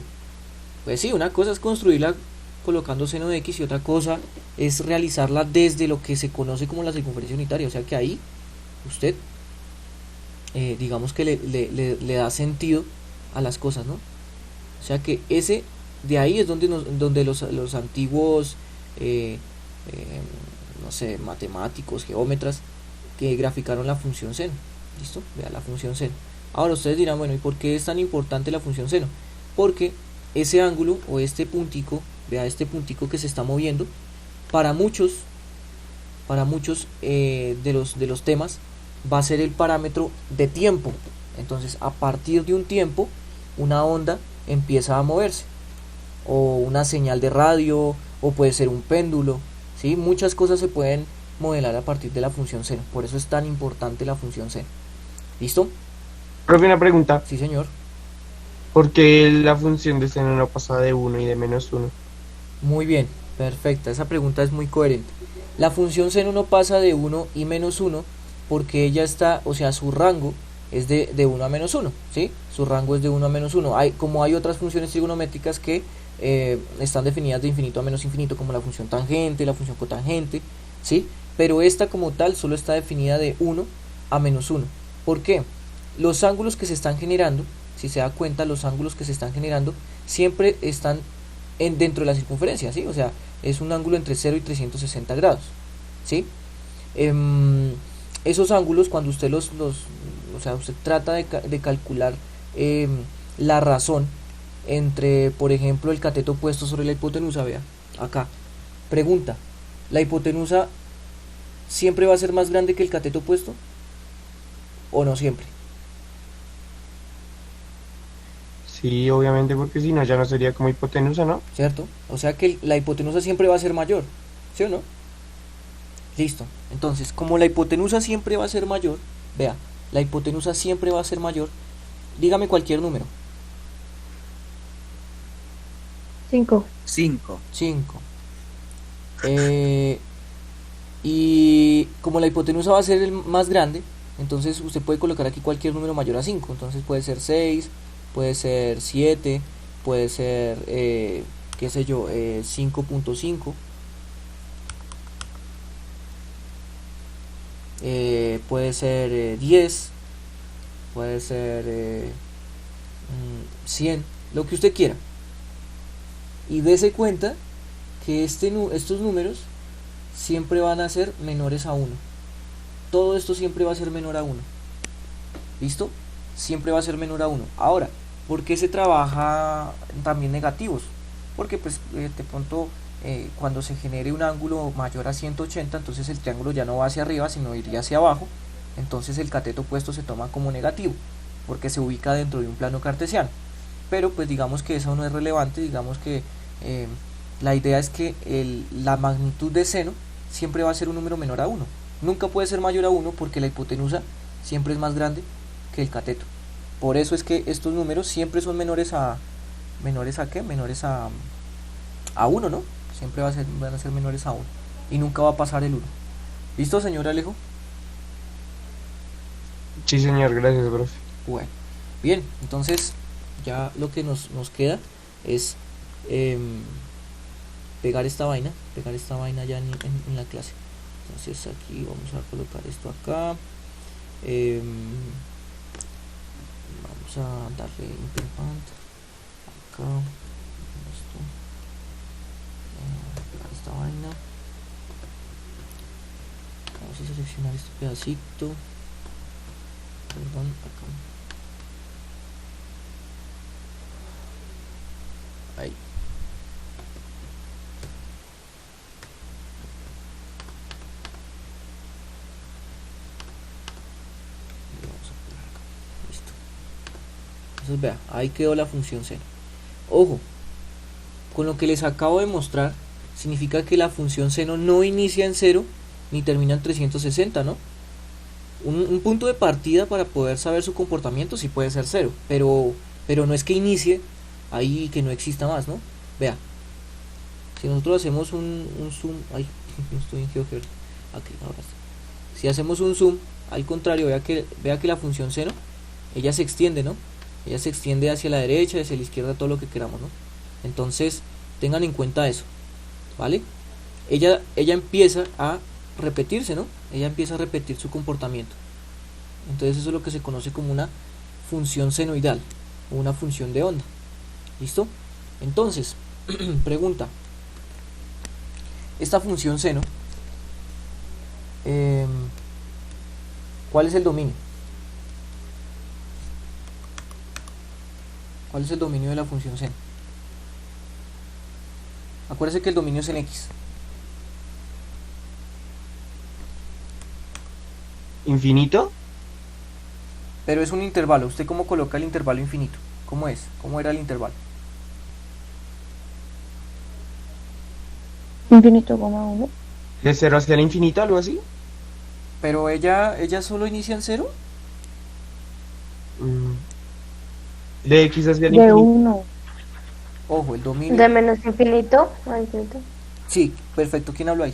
Pues sí, una cosa es construirla colocando seno de x y otra cosa es realizarla desde lo que se conoce como la circunferencia unitaria, o sea que ahí usted digamos que le da sentido a las cosas, ¿no? O sea que de ahí es donde los antiguos no sé, matemáticos, geómetras que graficaron la función seno. ¿Listo? Vea la función seno. Ahora ustedes dirán, bueno, ¿y por qué es tan importante la función seno? Porque ese ángulo o este puntico, vea este puntico que se está moviendo, para muchos de los temas va a ser el parámetro de tiempo. Entonces a partir de un tiempo una onda empieza a moverse, o una señal de radio, o puede ser un péndulo, ¿sí? Muchas cosas se pueden modelar a partir de la función seno, por eso es tan importante la función seno. ¿Listo? Profe, una pregunta. Sí, señor. ¿Por qué la función de seno no pasa de 1 y de -1? Muy bien, perfecta, esa pregunta es muy coherente. La función seno no pasa de 1 y -1 porque ella está, o sea, su rango es de 1 a -1, ¿sí? Su rango es de 1 a -1. Como hay otras funciones trigonométricas que están definidas de infinito a menos infinito, como la función tangente, la función cotangente, ¿sí? Pero esta como tal solo está definida de 1 a -1. ¿Por qué? Los ángulos que se están generando, si se da cuenta, los ángulos que se están generando siempre están dentro de la circunferencia, ¿sí? O sea, es un ángulo entre 0 y 360 grados, ¿sí? Esos ángulos, cuando usted o sea, usted trata de calcular la razón entre, por ejemplo, el cateto opuesto sobre la hipotenusa, vea, acá, pregunta, ¿la hipotenusa siempre va a ser más grande que el cateto opuesto? ¿O no siempre? Sí, obviamente, porque si no ya no sería como hipotenusa, ¿no? ¿Cierto? O sea que la hipotenusa siempre va a ser mayor, ¿sí o no? Listo. Entonces, como la hipotenusa siempre va a ser mayor, vea, la hipotenusa siempre va a ser mayor, dígame cualquier número. 5. 5. 5. Y como la hipotenusa va a ser el más grande, entonces usted puede colocar aquí cualquier número mayor a 5. Entonces puede ser 6, puede ser 7, puede ser, qué sé yo, 5.5. Puede ser 10, puede ser 100, lo que usted quiera. Y dése cuenta que estos números siempre van a ser menores a 1. Todo esto siempre va a ser menor a 1. ¿Listo? Siempre va a ser menor a 1. Ahora, ¿por qué se trabaja también negativos? Porque pues de pronto cuando se genere un ángulo mayor a 180, entonces el triángulo ya no va hacia arriba, sino iría hacia abajo. Entonces el cateto opuesto se toma como negativo, porque se ubica dentro de un plano cartesiano. Pero pues digamos que eso no es relevante, digamos que la idea es que la magnitud de seno siempre va a ser un número menor a 1. Nunca puede ser mayor a 1 porque la hipotenusa siempre es más grande que el cateto. Por eso es que estos números siempre son menores a ¿qué? Menores a 1, ¿no? Siempre van a ser menores a 1 y nunca va a pasar el 1. ¿Listo, señor Alejo? Sí, señor, gracias, profe. Bueno, bien, entonces ya lo que nos queda es pegar esta vaina ya en la clase. Entonces aquí vamos a colocar esto acá, vamos a darle imprimant acá, esto, pegar esta vaina, vamos a seleccionar este pedacito, perdón, acá, ahí. Entonces vea, ahí quedó la función seno. Ojo, con lo que les acabo de mostrar, significa que la función seno no inicia en 0 ni termina en 360, ¿no? un punto de partida para poder saber su comportamiento sí puede ser cero, pero no es que inicie ahí que no exista más, ¿no? Vea, si nosotros hacemos un zoom, ay, no estoy en GeoGebra, aquí, ahora sí. Si hacemos un zoom, al contrario, vea que la función seno, ella se extiende, ¿no? Ella se extiende hacia la derecha, hacia la izquierda, todo lo que queramos, ¿no? Entonces, tengan en cuenta eso, ¿vale? Ella empieza a repetirse, ¿no? Ella empieza a repetir su comportamiento. Entonces eso es lo que se conoce como una función senoidal o una función de onda. ¿Listo? Entonces, pregunta. Esta función seno, ¿cuál es el dominio? ¿Cuál es el dominio de la función seno? Acuérdese que el dominio es en X. ¿Infinito? Pero es un intervalo. ¿Usted cómo coloca el intervalo infinito? ¿Cómo es? ¿Cómo era el intervalo? Infinito, coma 1. ¿De 0 hacia el infinito, algo así? Pero ella solo inicia en cero. De X hacia el De infinito. 1. Ojo, el dominio. De menos infinito a infinito. Sí, perfecto. ¿Quién habló ahí?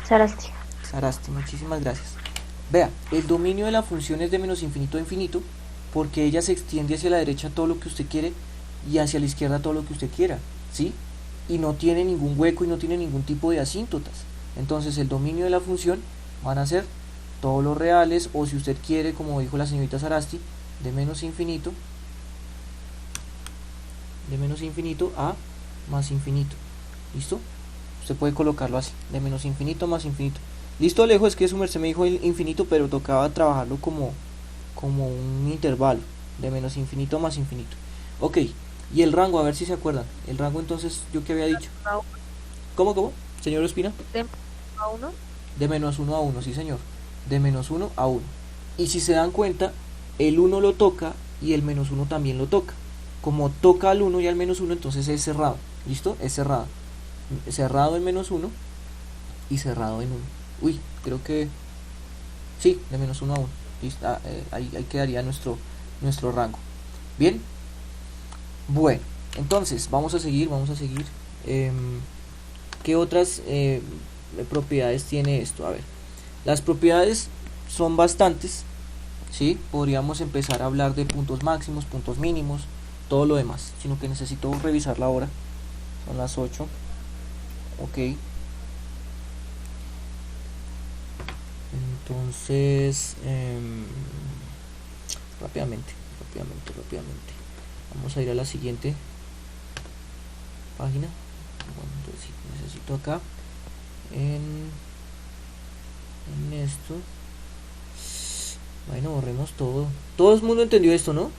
Sarasti. Sarasti, muchísimas gracias. Vea, el dominio de la función es de menos infinito a infinito porque ella se extiende hacia la derecha todo lo que usted quiere y hacia la izquierda todo lo que usted quiera, ¿sí? Y no tiene ningún hueco y no tiene ningún tipo de asíntotas. Entonces el dominio de la función van a ser todos los reales, o si usted quiere, como dijo la señorita Sarasti, de menos infinito a más infinito. ¿Listo? Usted puede colocarlo así, de menos infinito a más infinito. Listo, Alejo, es que su merced me dijo el infinito, pero tocaba trabajarlo como un intervalo, de menos infinito a más infinito. Ok, y el rango, a ver si se acuerdan. El rango, entonces, ¿yo qué había dicho? ¿Cómo? Señor Ospina. ¿A 1? De menos 1 a 1, sí señor. De menos 1 a 1. Y si se dan cuenta, el 1 lo toca y el menos 1 también lo toca. Como toca al 1 y al menos 1, entonces es cerrado. ¿Listo? Es cerrado. Cerrado en menos 1 y cerrado en 1. Uy, creo que... Sí, de menos 1 a 1. ¿Listo? Ahí quedaría nuestro rango. Bien. Bueno, entonces vamos a seguir. ¿Qué otras propiedades tiene esto? A ver, las propiedades son bastantes, ¿sí? Podríamos empezar a hablar de puntos máximos, puntos mínimos, todo lo demás, sino que necesito revisar la hora. Son las 8. Ok. Entonces, rápidamente. Vamos a ir a la siguiente página. Bueno, entonces sí, necesito acá en esto. Bueno, borremos todo. Todo el mundo entendió esto, ¿no?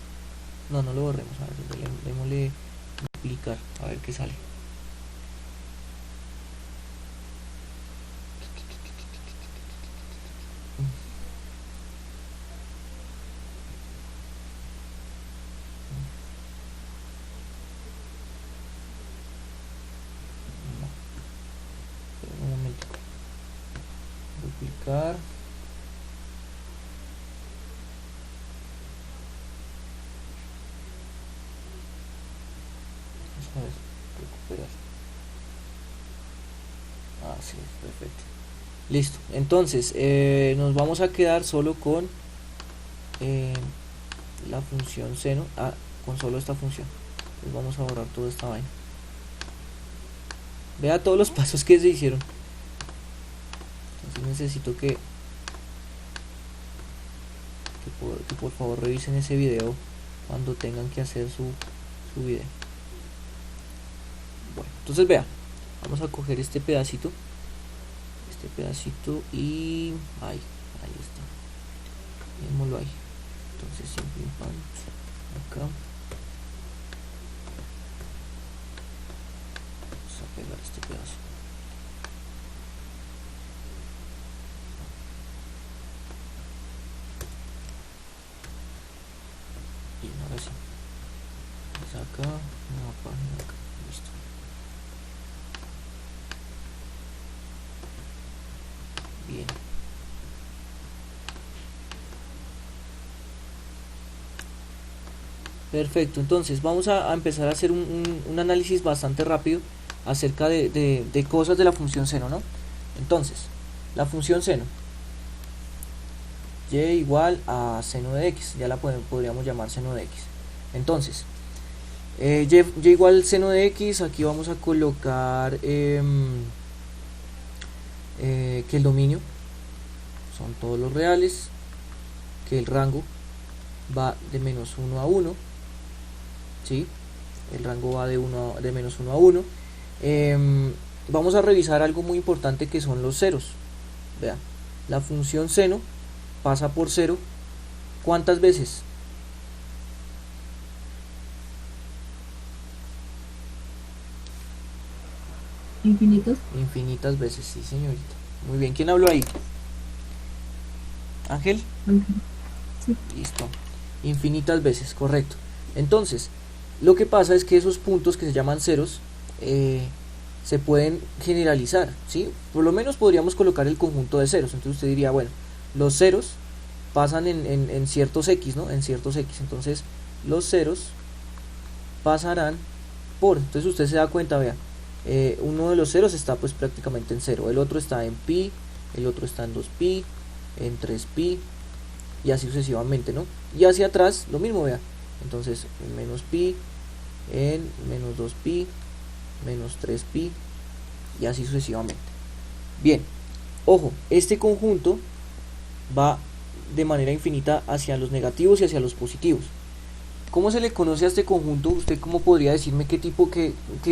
No lo borremos. A ver, démosle aplicar, a ver qué sale. Un momento. Duplicar. Vamos a ver, recuperar. Sí, perfecto. Listo. Entonces, nos vamos a quedar solo con la función seno. Con solo esta función. Entonces vamos a borrar toda esta vaina. Vea todos los pasos que se hicieron. Entonces necesito que por favor revisen ese video cuando tengan que hacer su video. Bueno, entonces vea, vamos a coger este pedacito y ahí está, démoslo ahí. Entonces siempre acá vamos a pegar este pedazo. Bien, ahora sí. Pues acá, nueva página acá, listo. Bien. Perfecto, entonces vamos a empezar a hacer un análisis bastante rápido acerca de cosas de la función seno, ¿no? Entonces, la función seno, y igual a seno de x, ya la podríamos llamar seno de x. Entonces, y igual seno de x, aquí vamos a colocar que el dominio son todos los reales, que el rango va de menos 1 a 1, ¿sí? El rango va de menos 1 a 1. Vamos a revisar algo muy importante que son los ceros. Vean, la función seno pasa por 0 ¿cuántas veces? Infinitos. Infinitas veces, sí señorita. Muy bien, ¿quién habló ahí? ¿Ángel? Sí. Listo. Infinitas veces, correcto. Entonces, lo que pasa es que esos puntos que se llaman ceros se pueden generalizar, ¿sí? Por lo menos podríamos colocar el conjunto de ceros. Entonces usted diría, bueno, los ceros pasan en ciertos x, ¿no? En ciertos x. Entonces, los ceros pasarán por... Entonces usted se da cuenta, vea, uno de los ceros está pues prácticamente en 0, el otro está en pi, el otro está en 2pi, en 3pi, y así sucesivamente, ¿no? Y hacia atrás lo mismo, vea, entonces en menos pi, en menos 2pi, menos 3pi, y así sucesivamente. Bien, ojo, este conjunto va de manera infinita hacia los negativos y hacia los positivos. ¿Cómo se le conoce a este conjunto? ¿Usted cómo podría decirme qué tipo,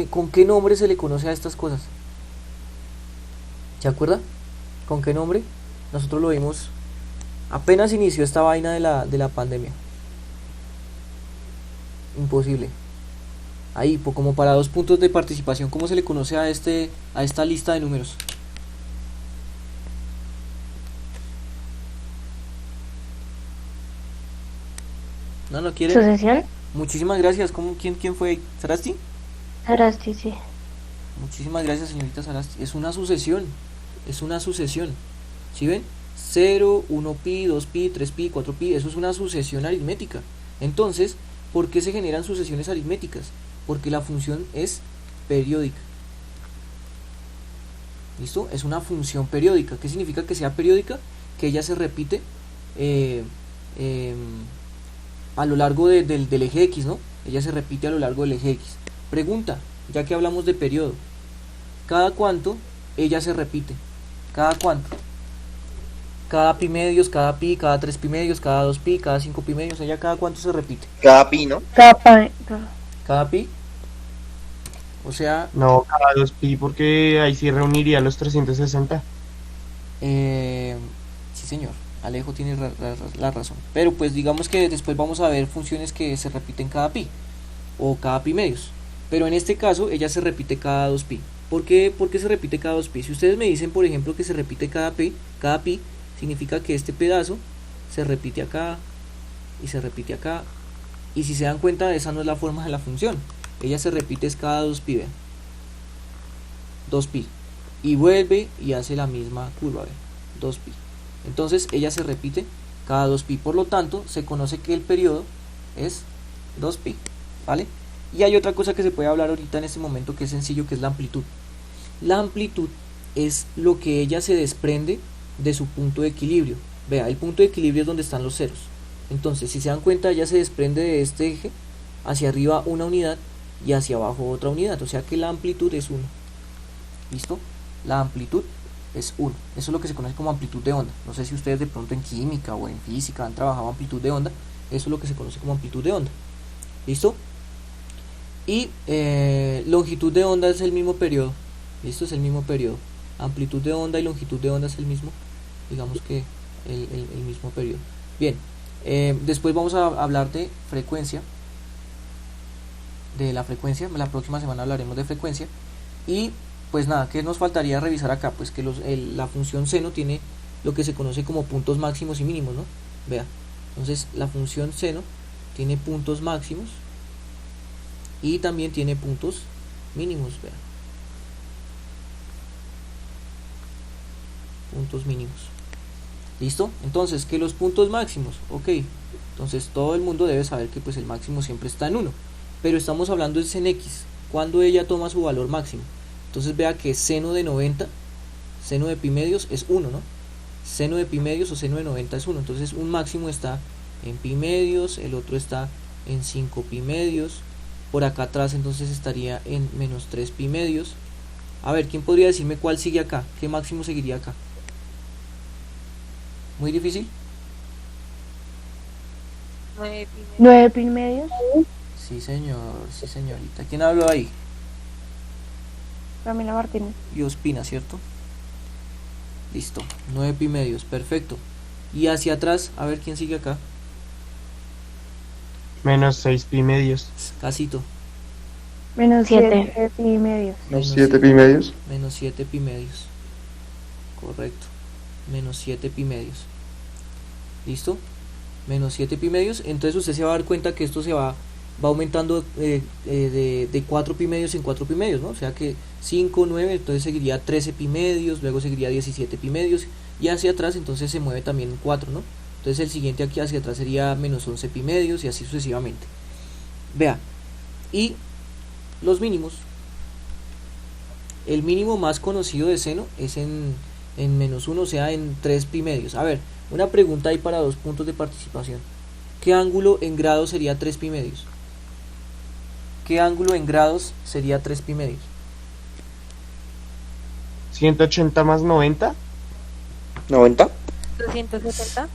con qué nombre se le conoce a estas cosas? ¿Se acuerda? ¿Con qué nombre? Nosotros lo vimos apenas inició esta vaina de la pandemia. Imposible. Ahí, como para 2 puntos de participación, ¿cómo se le conoce a esta lista de números? No quiere. ¿Sucesión? Muchísimas gracias. ¿Quién fue? ¿Sarasti? Sarasti, sí. Muchísimas gracias, señorita Sarasti. Es una sucesión. Es una sucesión. ¿Sí ven? 0, 1pi, 2pi, 3pi, 4pi. Eso es una sucesión aritmética. Entonces, ¿por qué se generan sucesiones aritméticas? Porque la función es periódica. ¿Listo? Es una función periódica. ¿Qué significa que sea periódica? Que ella se repite a lo largo del eje X, ¿no? Ella se repite a lo largo del eje X. Pregunta, ya que hablamos de periodo, ¿cada cuánto ella se repite? ¿Cada cuánto? Cada pi medios, cada pi, cada 3 pi medios, cada 2 pi, cada 5 pi medios, ¿ella cada cuánto se repite? Cada pi, ¿no? ¿Cada pi? O sea... No, cada 2pi, porque ahí sí reuniría los 360. Sí señor, Alejo tiene la razón. Pero pues digamos que después vamos a ver funciones que se repiten cada pi o cada pi medios. Pero en este caso ella se repite cada 2pi. ¿Por qué se repite cada 2pi? Si ustedes me dicen, por ejemplo, que se repite cada pi, significa que este pedazo se repite acá y se repite acá. Y si se dan cuenta, esa no es la forma de la función. Ella se repite es cada 2pi, vean. 2pi. Y vuelve y hace la misma curva, vean. 2pi. Entonces ella se repite cada 2pi. Por lo tanto, se conoce que el periodo es 2pi. ¿Vale? Y hay otra cosa que se puede hablar ahorita en este momento que es sencillo, que es la amplitud. La amplitud es lo que ella se desprende de su punto de equilibrio. Vea, el punto de equilibrio es donde están los ceros. Entonces, si se dan cuenta, ella se desprende de este eje, hacia arriba una unidad y hacia abajo otra unidad. O sea que la amplitud es 1. ¿Listo? La amplitud es 1. Eso es lo que se conoce como amplitud de onda. No sé si ustedes de pronto en química o en física han trabajado amplitud de onda. Eso es lo que se conoce como amplitud de onda. ¿Listo? Y longitud de onda es el mismo periodo. ¿Listo? Es el mismo periodo. Amplitud de onda y longitud de onda es el mismo. Digamos que el mismo periodo. Bien. Después vamos a hablar de frecuencia. De la frecuencia. La próxima semana hablaremos de frecuencia. Y pues nada, ¿qué nos faltaría revisar acá? Pues que la función seno tiene lo que se conoce como puntos máximos y mínimos, ¿no? Vea. Entonces la función seno tiene puntos máximos y también tiene puntos mínimos, vea. Puntos mínimos. ¿Listo? Entonces, que los puntos máximos, ok, entonces todo el mundo debe saber que pues el máximo siempre está en 1, pero estamos hablando de en X, cuando ella toma su valor máximo. Entonces vea que seno de 90, seno de pi medios es 1, ¿no? Seno de pi medios o seno de 90 es 1, entonces un máximo está en pi medios, el otro está en 5 pi medios, por acá atrás entonces estaría en menos 3 pi medios. A ver, ¿quién podría decirme cuál sigue acá? ¿Qué máximo seguiría acá? ¿Muy difícil? 9 pi medios. Sí, señor, sí, señorita. ¿Quién habló ahí? Camila Martínez. Y Ospina, ¿cierto? Listo, 9 pi medios, perfecto. Y hacia atrás, a ver quién sigue acá. Menos 6 pi medios. Casito. Menos 7. 7 pi medios. Menos 7 pi medios. Menos 7 pi medios. Correcto. Menos 7 pi medios. ¿Listo? Menos 7 pi medios. Entonces usted se va a dar cuenta que esto va aumentando de 4 pi medios en 4 pi medios, ¿no? O sea que 5, 9, entonces seguiría 13 pi medios, luego seguiría 17 pi medios, y hacia atrás entonces se mueve también en 4, ¿no? Entonces el siguiente aquí hacia atrás sería menos 11 pi medios y así sucesivamente. Vea, y los mínimos. El mínimo más conocido de seno es en menos 1, o sea en 3 pi medios. A ver, una pregunta ahí para 2 puntos de participación. ¿Qué ángulo en grados sería 3 pi medios? ¿Qué ángulo en grados sería 3 pi medios? 180 más 90. 90. 270.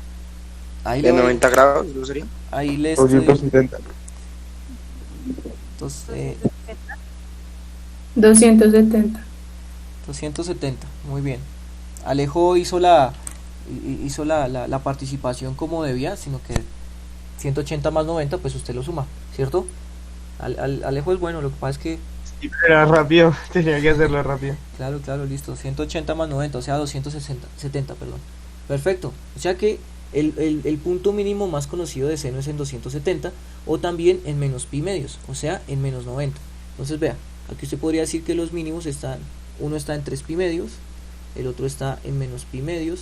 Ahí De le, 90 grados, ¿no sería? ahí le estoy, 270. entonces, 270. 270, muy bien. Alejo hizo la participación como debía, sino que 180 más 90, pues usted lo suma, ¿cierto? Alejo es bueno, lo que pasa es que, Sí, pero era rápido, tenía que hacerlo rápido. claro, listo, 180 más 90, o sea 270, perdón. Perfecto, o sea que el punto mínimo más conocido de seno es en 270, o también en menos pi medios, o sea en menos 90. Entonces vea, aquí usted podría decir que los mínimos están, uno está en 3 pi medios, el otro está en menos pi medios,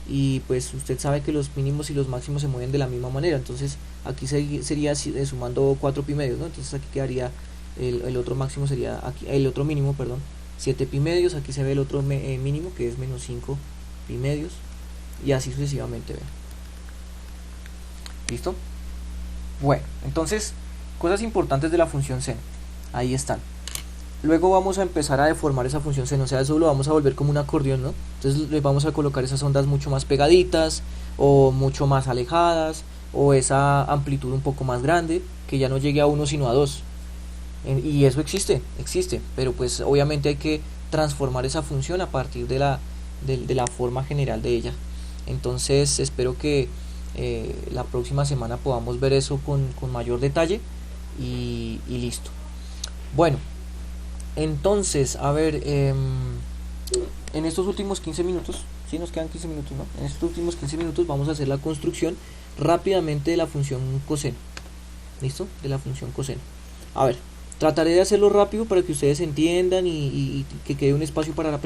y pues usted sabe que los mínimos y los máximos se mueven de la misma manera, entonces aquí sería sumando 4 pi medios, ¿no? Entonces aquí quedaría el otro máximo, sería aquí, el otro mínimo, perdón, 7 pi medios, aquí se ve el otro mínimo que es menos 5 pi medios, y así sucesivamente, vean. ¿Listo? Bueno, entonces, cosas importantes de la función seno, ahí están. Luego vamos a empezar a deformar esa función seno, o sea, eso lo vamos a volver como un acordeón, ¿no? Entonces le vamos a colocar esas ondas mucho más pegaditas, o mucho más alejadas, o esa amplitud un poco más grande, que ya no llegue a 1 sino a 2. Y eso existe, pero pues obviamente hay que transformar esa función a partir de la forma general de ella. Entonces espero que la próxima semana podamos ver eso con mayor detalle y listo. Bueno, entonces, a ver, en estos últimos 15 minutos, sí nos quedan 15 minutos, ¿no? En estos últimos 15 minutos vamos a hacer la construcción rápidamente de la función coseno. ¿Listo? De la función coseno. A ver, trataré de hacerlo rápido para que ustedes entiendan y que quede un espacio para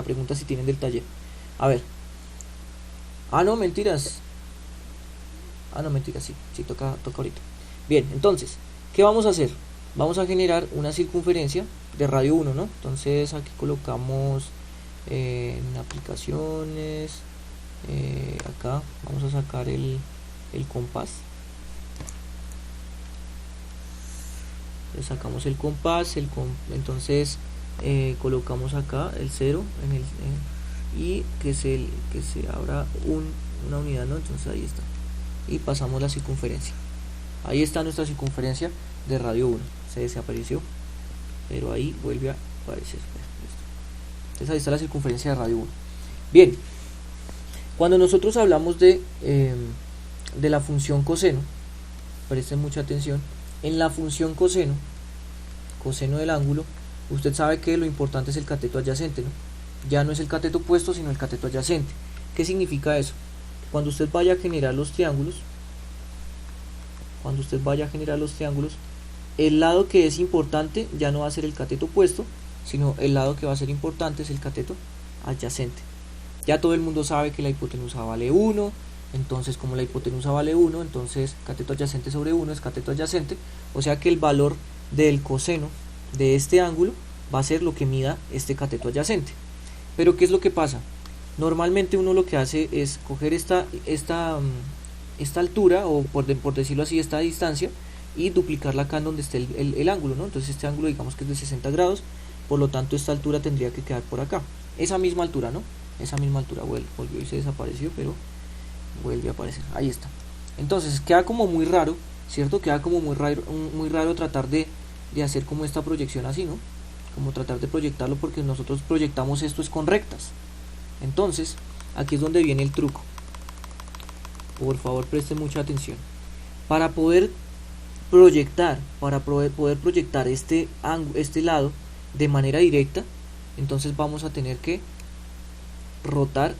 preguntas si tienen del taller. A ver. No, mentiras. No, mentiras, sí, toca ahorita. Bien, entonces, ¿qué vamos a hacer? Vamos a generar una circunferencia de radio 1, ¿no? Entonces aquí colocamos en aplicaciones, acá vamos a sacar el compás. Le sacamos el compás, entonces colocamos acá el 0 y que se abra una unidad, ¿no? Entonces ahí está. Y pasamos la circunferencia. Ahí está nuestra circunferencia de radio 1. Se desapareció, pero ahí vuelve a aparecer. Entonces ahí está la circunferencia de radio 1. Bien, cuando nosotros hablamos de la función coseno, presten mucha atención. En la función coseno del ángulo, usted sabe que lo importante es el cateto adyacente, ¿no? Ya no es el cateto opuesto, sino el cateto adyacente. ¿Qué significa eso? Cuando usted vaya a generar los triángulos, el lado que es importante ya no va a ser el cateto opuesto, sino el lado que va a ser importante es el cateto adyacente. Ya todo el mundo sabe que la hipotenusa vale 1, entonces como la hipotenusa vale 1, entonces cateto adyacente sobre 1 es cateto adyacente, o sea que el valor del coseno de este ángulo va a ser lo que mida este cateto adyacente. Pero ¿qué es lo que pasa? Normalmente uno lo que hace es coger esta altura, o por decirlo así, esta distancia, y duplicarla acá en donde esté el ángulo, ¿no? Entonces este ángulo digamos que es de 60 grados, por lo tanto esta altura tendría que quedar por acá, esa misma altura, ¿no? Esa misma altura volvió y se desapareció, pero vuelve a aparecer, ahí está. Entonces queda como muy raro, ¿cierto? Queda como muy raro tratar de hacer como esta proyección así, ¿no? Como tratar de proyectarlo, porque nosotros proyectamos esto es con rectas. Entonces aquí es donde viene el truco. Por favor presten mucha atención. Para poder proyectar este lado de manera directa, entonces vamos a tener que rotar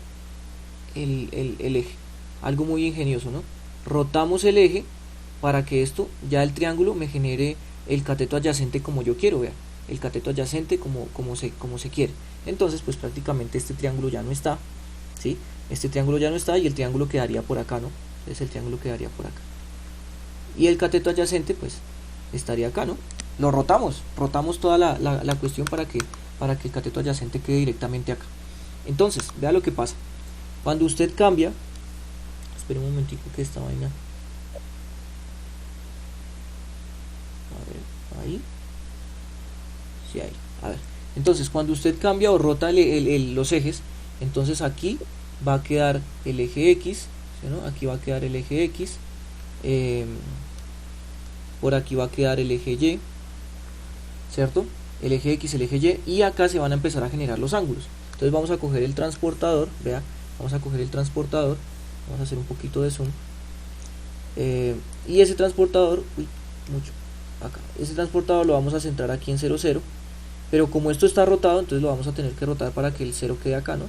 el eje. Algo muy ingenioso, ¿no? Rotamos el eje para que esto, ya el triángulo me genere el cateto adyacente como yo quiero, vean, el cateto adyacente como se quiere. Entonces pues prácticamente este triángulo ya no está, ¿sí? Este triángulo ya no está y el triángulo quedaría por acá, ¿no? Entonces el triángulo quedaría por acá. Y el cateto adyacente pues estaría acá, ¿no? Lo rotamos toda la cuestión para que el cateto adyacente quede directamente acá. Entonces, vea lo que pasa. Cuando usted cambia, espere un momentico que esta vaina. A ver, ahí. Sí, ahí. A ver. Entonces, cuando usted cambia o rota los ejes, entonces aquí va a quedar el eje X, ¿sí, no? Aquí va a quedar el eje X. Por aquí va a quedar el eje Y, ¿cierto? El eje X, el eje Y, y acá se van a empezar a generar los ángulos. Entonces vamos a coger el transportador, vea, vamos a coger el transportador, vamos a hacer un poquito de zoom, y ese transportador, acá, ese transportador lo vamos a centrar aquí en 0, 0, pero como esto está rotado, entonces lo vamos a tener que rotar para que el 0 quede acá, ¿no?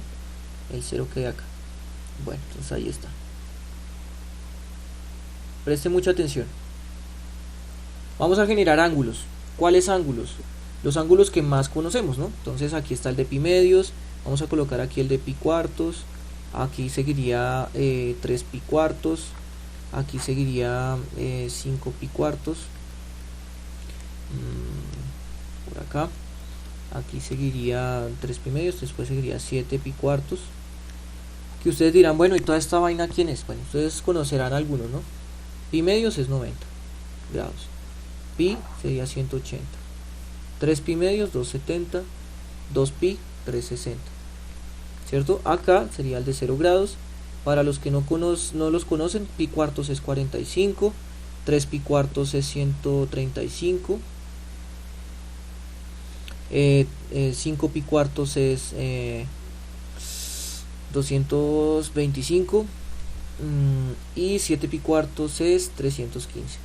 El 0 quede acá. Bueno, entonces ahí está. Preste mucha atención. Vamos a generar ángulos. ¿Cuáles ángulos? Los ángulos que más conocemos, ¿no? Entonces aquí está el de pi medios, vamos a colocar aquí el de pi cuartos, aquí seguiría 3 pi cuartos, aquí seguiría 5 pi cuartos, por acá, aquí seguiría 3 pi medios, después seguiría 7 pi cuartos, que ustedes dirán, bueno, ¿y toda esta vaina quién es? Bueno, ustedes conocerán algunos, ¿no? Pi medios es 90 grados, pi sería 180, 3 pi medios 270, 2 pi 360, ¿cierto? Acá sería el de 0 grados. Para los que no los conocen, pi cuartos es 45, 3 pi cuartos es 135, 5 pi cuartos es 225, y 7 pi cuartos es 315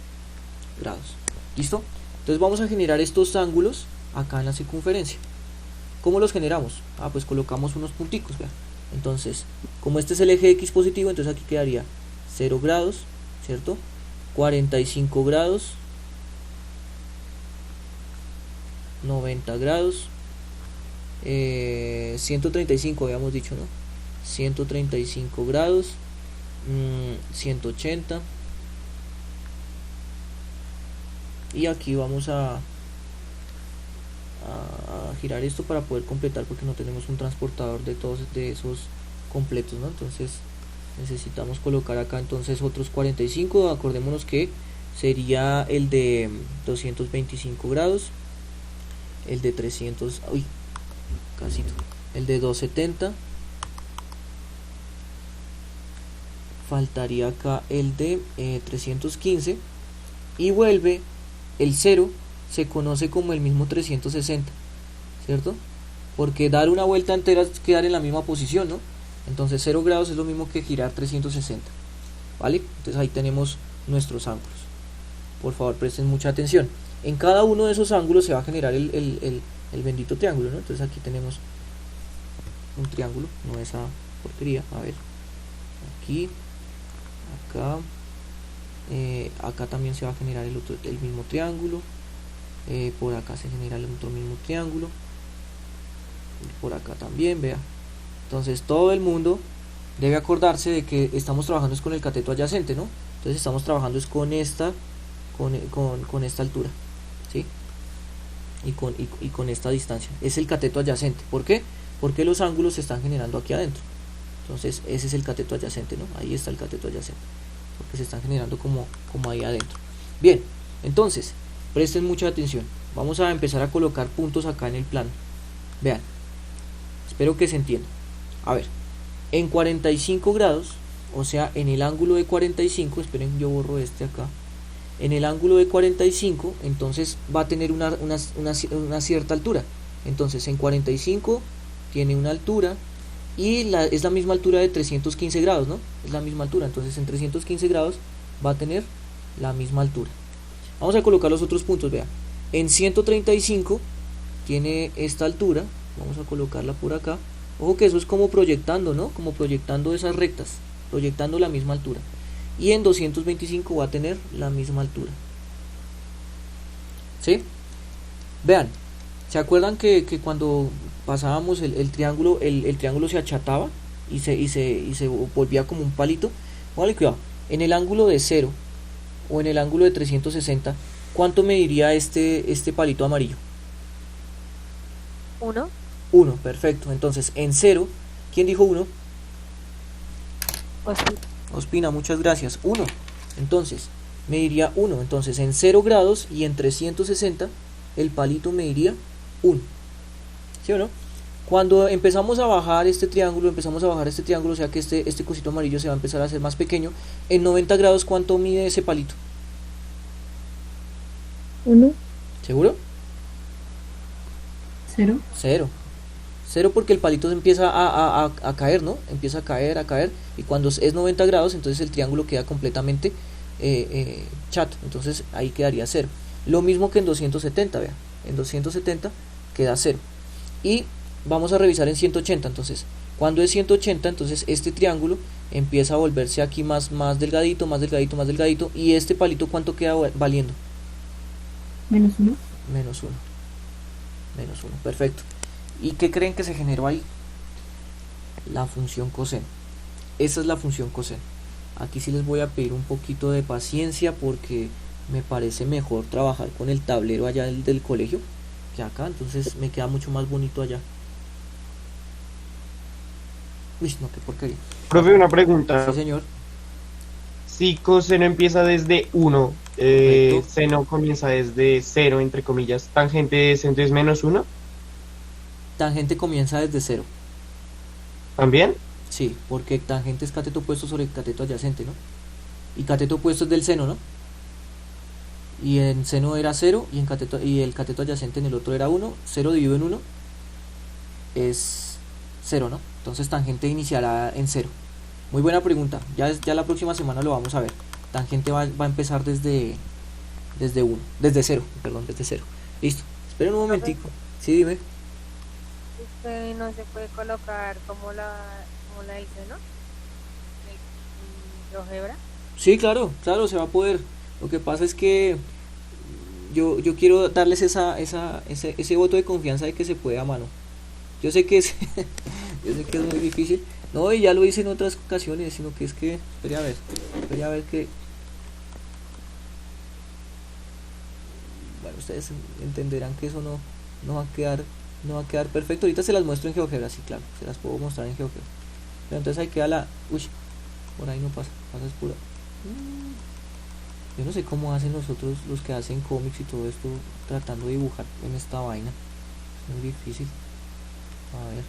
grados. ¿Listo? Entonces vamos a generar estos ángulos acá en la circunferencia. ¿Cómo los generamos? Pues colocamos unos punticos, vean. Entonces, como este es el eje X positivo, entonces aquí quedaría 0 grados, ¿cierto? 45 grados, 90 grados, 135 habíamos dicho, ¿no? 135 grados, 180, y aquí vamos a girar esto para poder completar, porque no tenemos un transportador de todos esos completos, ¿no? Entonces necesitamos colocar acá entonces otros 45. Acordémonos que sería el de 225 grados, el de 300, uy, casito, el de 270, faltaría acá el de 315, y vuelve el 0, se conoce como el mismo 360, ¿cierto? Porque dar una vuelta entera es quedar en la misma posición, ¿no? Entonces 0 grados es lo mismo que girar 360, ¿vale? Entonces ahí tenemos nuestros ángulos. Por favor presten mucha atención. En cada uno de esos ángulos se va a generar el bendito triángulo, ¿no? Entonces aquí tenemos un triángulo, no esa porquería, a ver, aquí, acá, acá también se va a generar el mismo triángulo, por acá se genera el otro mismo triángulo, por acá también, vea, Entonces todo el mundo debe acordarse de que estamos trabajando es con el cateto adyacente, ¿no? Entonces estamos trabajando es con esta, con esta altura, ¿sí? Y con esta distancia. Es el cateto adyacente. ¿Por qué? Porque los ángulos se están generando aquí adentro. Entonces ese es el cateto adyacente, ¿no? Ahí está el cateto adyacente. Porque se están generando como ahí adentro. Bien, entonces, presten mucha atención. Vamos a empezar a colocar puntos acá en el plano. Vean. Espero que se entienda. A ver, en 45 grados, o sea, en el ángulo de 45, esperen, yo borro este acá. En el ángulo de 45, entonces va a tener una cierta altura. Entonces, en 45 tiene una altura y es la misma altura de 315 grados, ¿no? Es la misma altura. Entonces, en 315 grados va a tener la misma altura. Vamos a colocar los otros puntos, vean. En 135 tiene esta altura. Vamos a colocarla por acá. Ojo que eso es como proyectando, ¿no? Como proyectando esas rectas, proyectando la misma altura. Y en 225 va a tener la misma altura. ¿Sí? Vean, ¿se acuerdan que cuando pasábamos el triángulo, el triángulo se achataba y se volvía como un palito? Vale, cuidado. En el ángulo de 0 o en el ángulo de 360, ¿cuánto mediría este palito amarillo? 1. 1, perfecto. Entonces, en 0, ¿quién dijo 1? Ospina, muchas gracias. 1. Entonces, mediría 1. Entonces, en 0 grados y en 360, el palito mediría 1. ¿Sí o no? Cuando empezamos a bajar este triángulo, o sea que este cosito amarillo se va a empezar a hacer más pequeño. En 90 grados, ¿cuánto mide ese palito? 1. ¿Seguro? 0. 0. 0 porque el palito empieza a caer, ¿no? Empieza a caer, y cuando es 90 grados, entonces el triángulo queda completamente chato, entonces ahí quedaría 0. Lo mismo que en 270, vean, en 270 queda 0. Y vamos a revisar en 180, entonces, cuando es 180, entonces este triángulo empieza a volverse aquí más delgadito, y este palito, ¿cuánto queda valiendo? Menos 1. Menos 1. Perfecto. ¿Y qué creen que se generó ahí? La función coseno. Esa es la función coseno. Aquí sí les voy a pedir un poquito de paciencia porque me parece mejor trabajar con el tablero allá del colegio que acá, entonces me queda mucho más bonito allá. Uy, no, qué porquería. Profe, una pregunta. Sí, señor. Si coseno empieza desde 1, Correcto. seno comienza desde 0, entre comillas, tangente es entonces menos 1, Tangente comienza desde 0. ¿también? Sí, porque tangente es cateto opuesto sobre el cateto adyacente, ¿no? Y cateto opuesto es del seno, ¿no? Y en seno era 0 y el cateto adyacente en el otro era 1. 0 dividido en 1 es 0, ¿no? Entonces tangente iniciará en 0. Muy buena pregunta. Ya la próxima semana lo vamos a ver. Tangente va a empezar desde 1. Desde 0, perdón, desde 0. Listo. Esperen un momentico. Sí, dime. Usted no se puede colocar como la hice, ¿no? El GeoGebra. Sí, claro, se va a poder. Lo que pasa es que yo quiero darles ese voto de confianza de que se puede a mano. Yo sé que es muy difícil. No, y ya lo hice en otras ocasiones, sino que es que esperé a ver que bueno, ustedes entenderán que eso no va a quedar perfecto. Ahorita se las muestro en GeoGebra, sí, claro, se las puedo mostrar en GeoGebra. Pero entonces ahí queda uy, por ahí no pasa es pura. Yo no sé cómo hacen los que hacen cómics y todo esto, tratando de dibujar en esta vaina. Es muy difícil. A ver.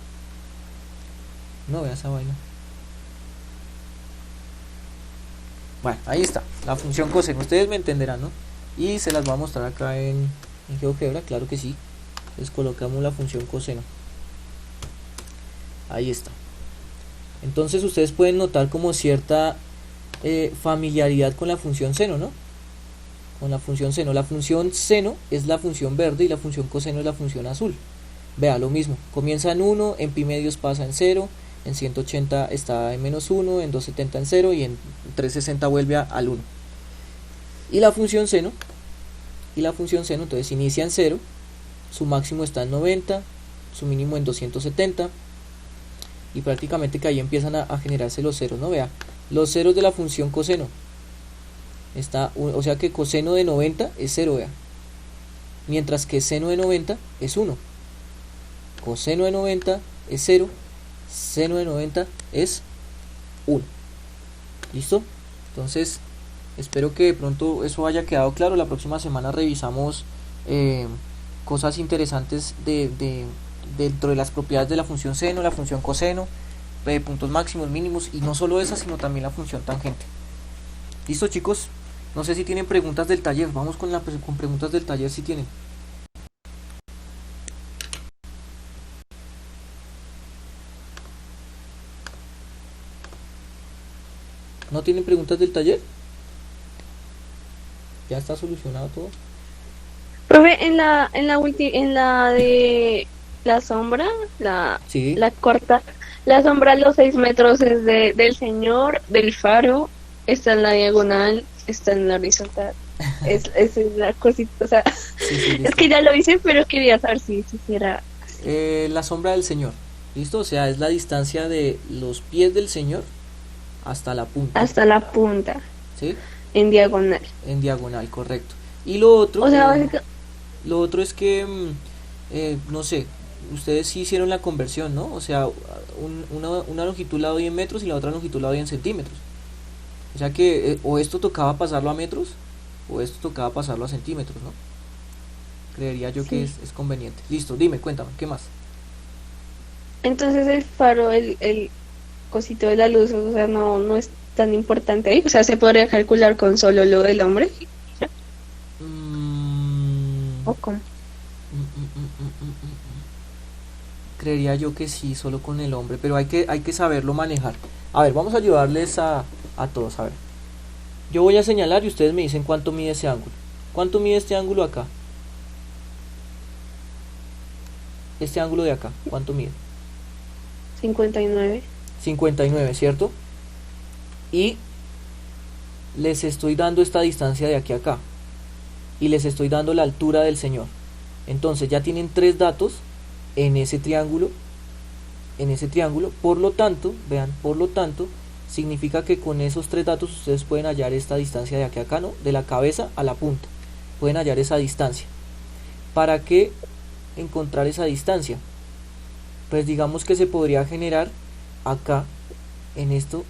No vea esa vaina. Bueno, ahí está, la función coseno. Ustedes me entenderán, ¿no? Y se las voy a mostrar acá en GeoGebra, claro que sí. Les colocamos la función coseno. Ahí está. Entonces ustedes pueden notar como cierta familiaridad con la función seno, ¿no? Con la función seno. La función seno es la función verde y la función coseno es la función azul. Vea, lo mismo. Comienza en 1, en pi medios pasa en 0, en 180 está en menos 1, en 270 en 0 y en 360 vuelve al 1. Y la función seno, entonces inicia en 0, su máximo está en 90, su mínimo en 270, y prácticamente que ahí empiezan a generarse los ceros, ¿no? Vea, los ceros de la función coseno. O sea que coseno de 90 es 0, vea. Mientras que seno de 90 es 1. Coseno de 90 es 0. Seno de 90 es 1. ¿Listo? Entonces, espero que de pronto eso haya quedado claro. La próxima semana revisamos cosas interesantes dentro de las propiedades de la función seno, la función coseno, puntos máximos, mínimos, y no solo esa, sino también la función tangente. ¿Listo, chicos? No sé si tienen preguntas del taller. Vamos con preguntas del taller si tienen. ¿No tienen preguntas del taller? ¿Ya está solucionado todo? Profe, en la de la sombra, Sí. la corta, la sombra a los 6 metros es del señor, del faro, está en la diagonal, está en la horizontal. Es la cosita, o sea, Sí, es listo. que ya lo hice, pero quería saber si hiciera La sombra del Señor. ¿Listo? O sea, es la distancia de los pies del Señor hasta la punta. hasta la punta, ¿Sí? en diagonal. En diagonal, correcto. Y lo otro, O sea, básicamente, lo otro es que, no sé, ustedes sí hicieron la conversión, ¿no? O sea, una longitud la doy en metros y la otra longitud la doy en centímetros. O sea que o esto tocaba pasarlo a metros o esto tocaba pasarlo a centímetros, ¿no? Creería yo que sí. es conveniente. Listo, dime, cuéntame, ¿qué más? Entonces el faro, el cosito de la luz, o sea, no es tan importante ahí. O sea, se podría calcular con solo lo del hombre. Mm, ¿O cómo? Creería yo que sí, solo con el hombre, pero hay que saberlo manejar. A ver, vamos a ayudarles a todos. A ver, yo voy a señalar y ustedes me dicen cuánto mide ese ángulo. ¿Cuánto mide este ángulo acá? Este ángulo de acá, ¿cuánto mide? 59. 59, ¿cierto? Y les estoy dando esta distancia de aquí a acá. Y les estoy dando la altura del señor. Entonces ya tienen 3 datos en ese triángulo. Por lo tanto, vean, por lo tanto, significa que con esos 3 datos ustedes pueden hallar esta distancia de aquí a acá, ¿no? De la cabeza a la punta. Pueden hallar esa distancia. ¿Para qué encontrar esa distancia? Pues digamos que se podría generar acá en este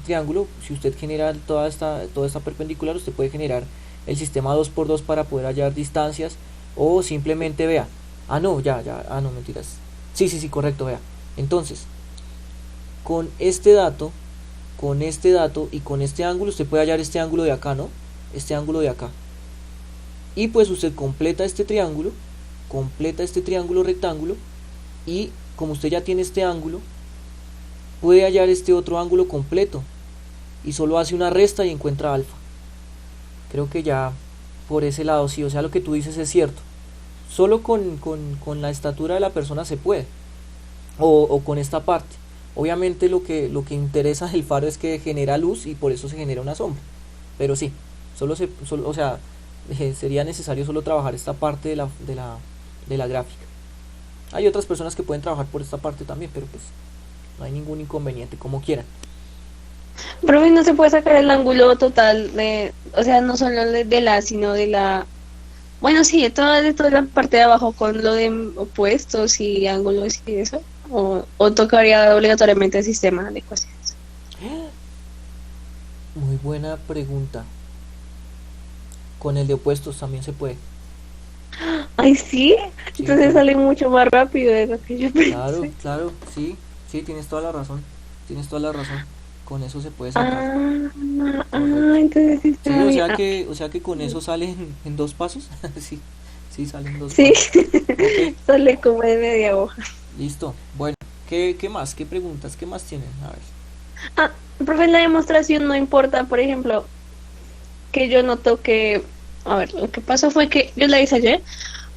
triángulo. Si usted genera toda esta perpendicular, usted puede generar el sistema 2×2 para poder hallar distancias, o simplemente vea, no, mentiras, sí, correcto, vea. Entonces, con este dato y con este ángulo usted puede hallar este ángulo de acá, ¿no? Este ángulo de acá. Y pues usted completa este triángulo rectángulo, y como usted ya tiene este ángulo, puede hallar este otro ángulo completo y solo hace una resta y encuentra alfa. Creo que ya por ese lado sí, o sea, lo que tú dices es cierto. Solo con la estatura de la persona se puede, o con esta parte. Obviamente lo que interesa del faro es que genera luz y por eso se genera una sombra. Pero sí, o sea, sería necesario solo trabajar esta parte de la gráfica. Hay otras personas que pueden trabajar por esta parte también, pero pues no hay ningún inconveniente, como quieran. Pero no se puede sacar el ángulo total o sea, no solo de la, sino de la, bueno, sí, de toda la parte de abajo con lo de opuestos y ángulos y eso, o tocaría obligatoriamente el sistema de ecuaciones. Muy buena pregunta. Con el de opuestos también se puede. Ay, sí, Sí, entonces claro. sale mucho más rápido de lo que yo pensé. Claro, sí, tienes toda la razón. Con eso se puede sacar. Entonces sí Sí, está bien. o sea que con eso sale en 2 pasos. Sí, salen 2 Sí, pasos. Ok, sale como de media hoja. listo. Bueno, ¿qué más? ¿Qué preguntas? ¿Qué más tienen? A ver. Profe, la demostración no importa, por ejemplo, que yo no toque, a ver, lo que pasó fue que yo la hice ayer,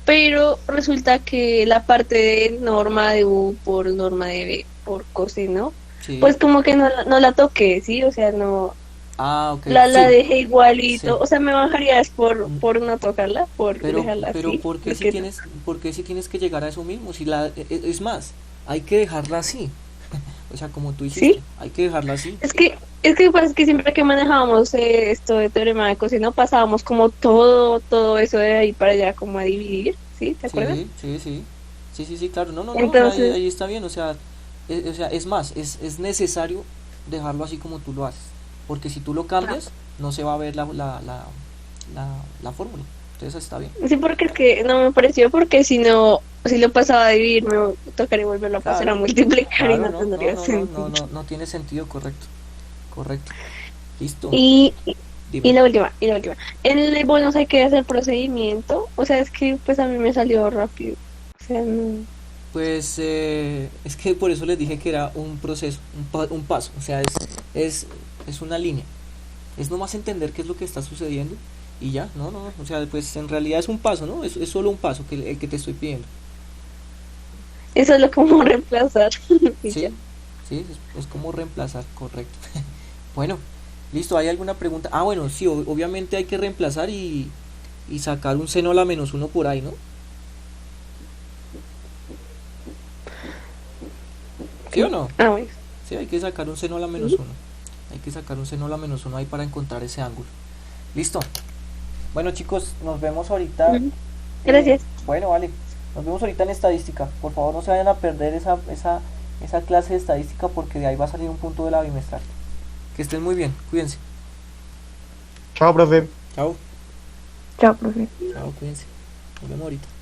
pero resulta que la parte de norma de U por norma de B por coseno, Sí. pues como que no la toqué, ¿sí? O sea, no, Ok. la Sí. dejé igualito, Sí. o sea, me bajarías por no tocarla, por Pero dejarla así. ¿por qué porque si tienes que llegar a eso mismo? Si es más, hay que dejarla así. O sea, como tú hiciste, ¿Sí? hay que dejarla así. Es que pasa que siempre que manejábamos esto de teorema de coseno, pasábamos como todo eso de ahí para allá, como a dividir, ¿sí? ¿Te acuerdas? Sí, claro, no, o sea, Entonces, ahí está bien, o sea, es más, es necesario dejarlo así como tú lo haces, porque si tú lo cambias, no se va a ver la fórmula, entonces está bien. sí, porque es que no me pareció, porque si no, si lo pasaba a dividir, me tocaría volverlo a pasar a Claro, multiplicar y claro, no tendría sentido. no tiene sentido, correcto, listo, Y dime. y la última. En el bonus hay que hacer procedimiento, o sea, es que pues a mí me salió rápido. O sea, no. Pues es que por eso les dije que era un proceso, un paso, o sea, es una línea. Es nomás entender qué es lo que está sucediendo y ya, o sea, pues en realidad es un paso, ¿no? Es solo un paso el que te estoy pidiendo. Eso es lo como reemplazar. Y ya. Sí, sí, es como reemplazar, correcto. Bueno, listo, ¿hay alguna pregunta? Ah, bueno, sí, obviamente hay que reemplazar y sacar un seno a la -1 por ahí, ¿no? ¿Sí o no? Ah, bueno. Sí, hay que sacar un seno a la -1. Hay que sacar un seno a la -1 ahí para encontrar ese ángulo. Listo. Bueno, chicos, nos vemos ahorita. Gracias. Bueno, vale. Nos vemos ahorita en estadística. Por favor, no se vayan a perder esa clase de estadística porque de ahí va a salir un punto de la bimestral. Que estén muy bien. Cuídense. Chao, profe. Chao. Chao, profe. Chao, cuídense. Nos vemos ahorita.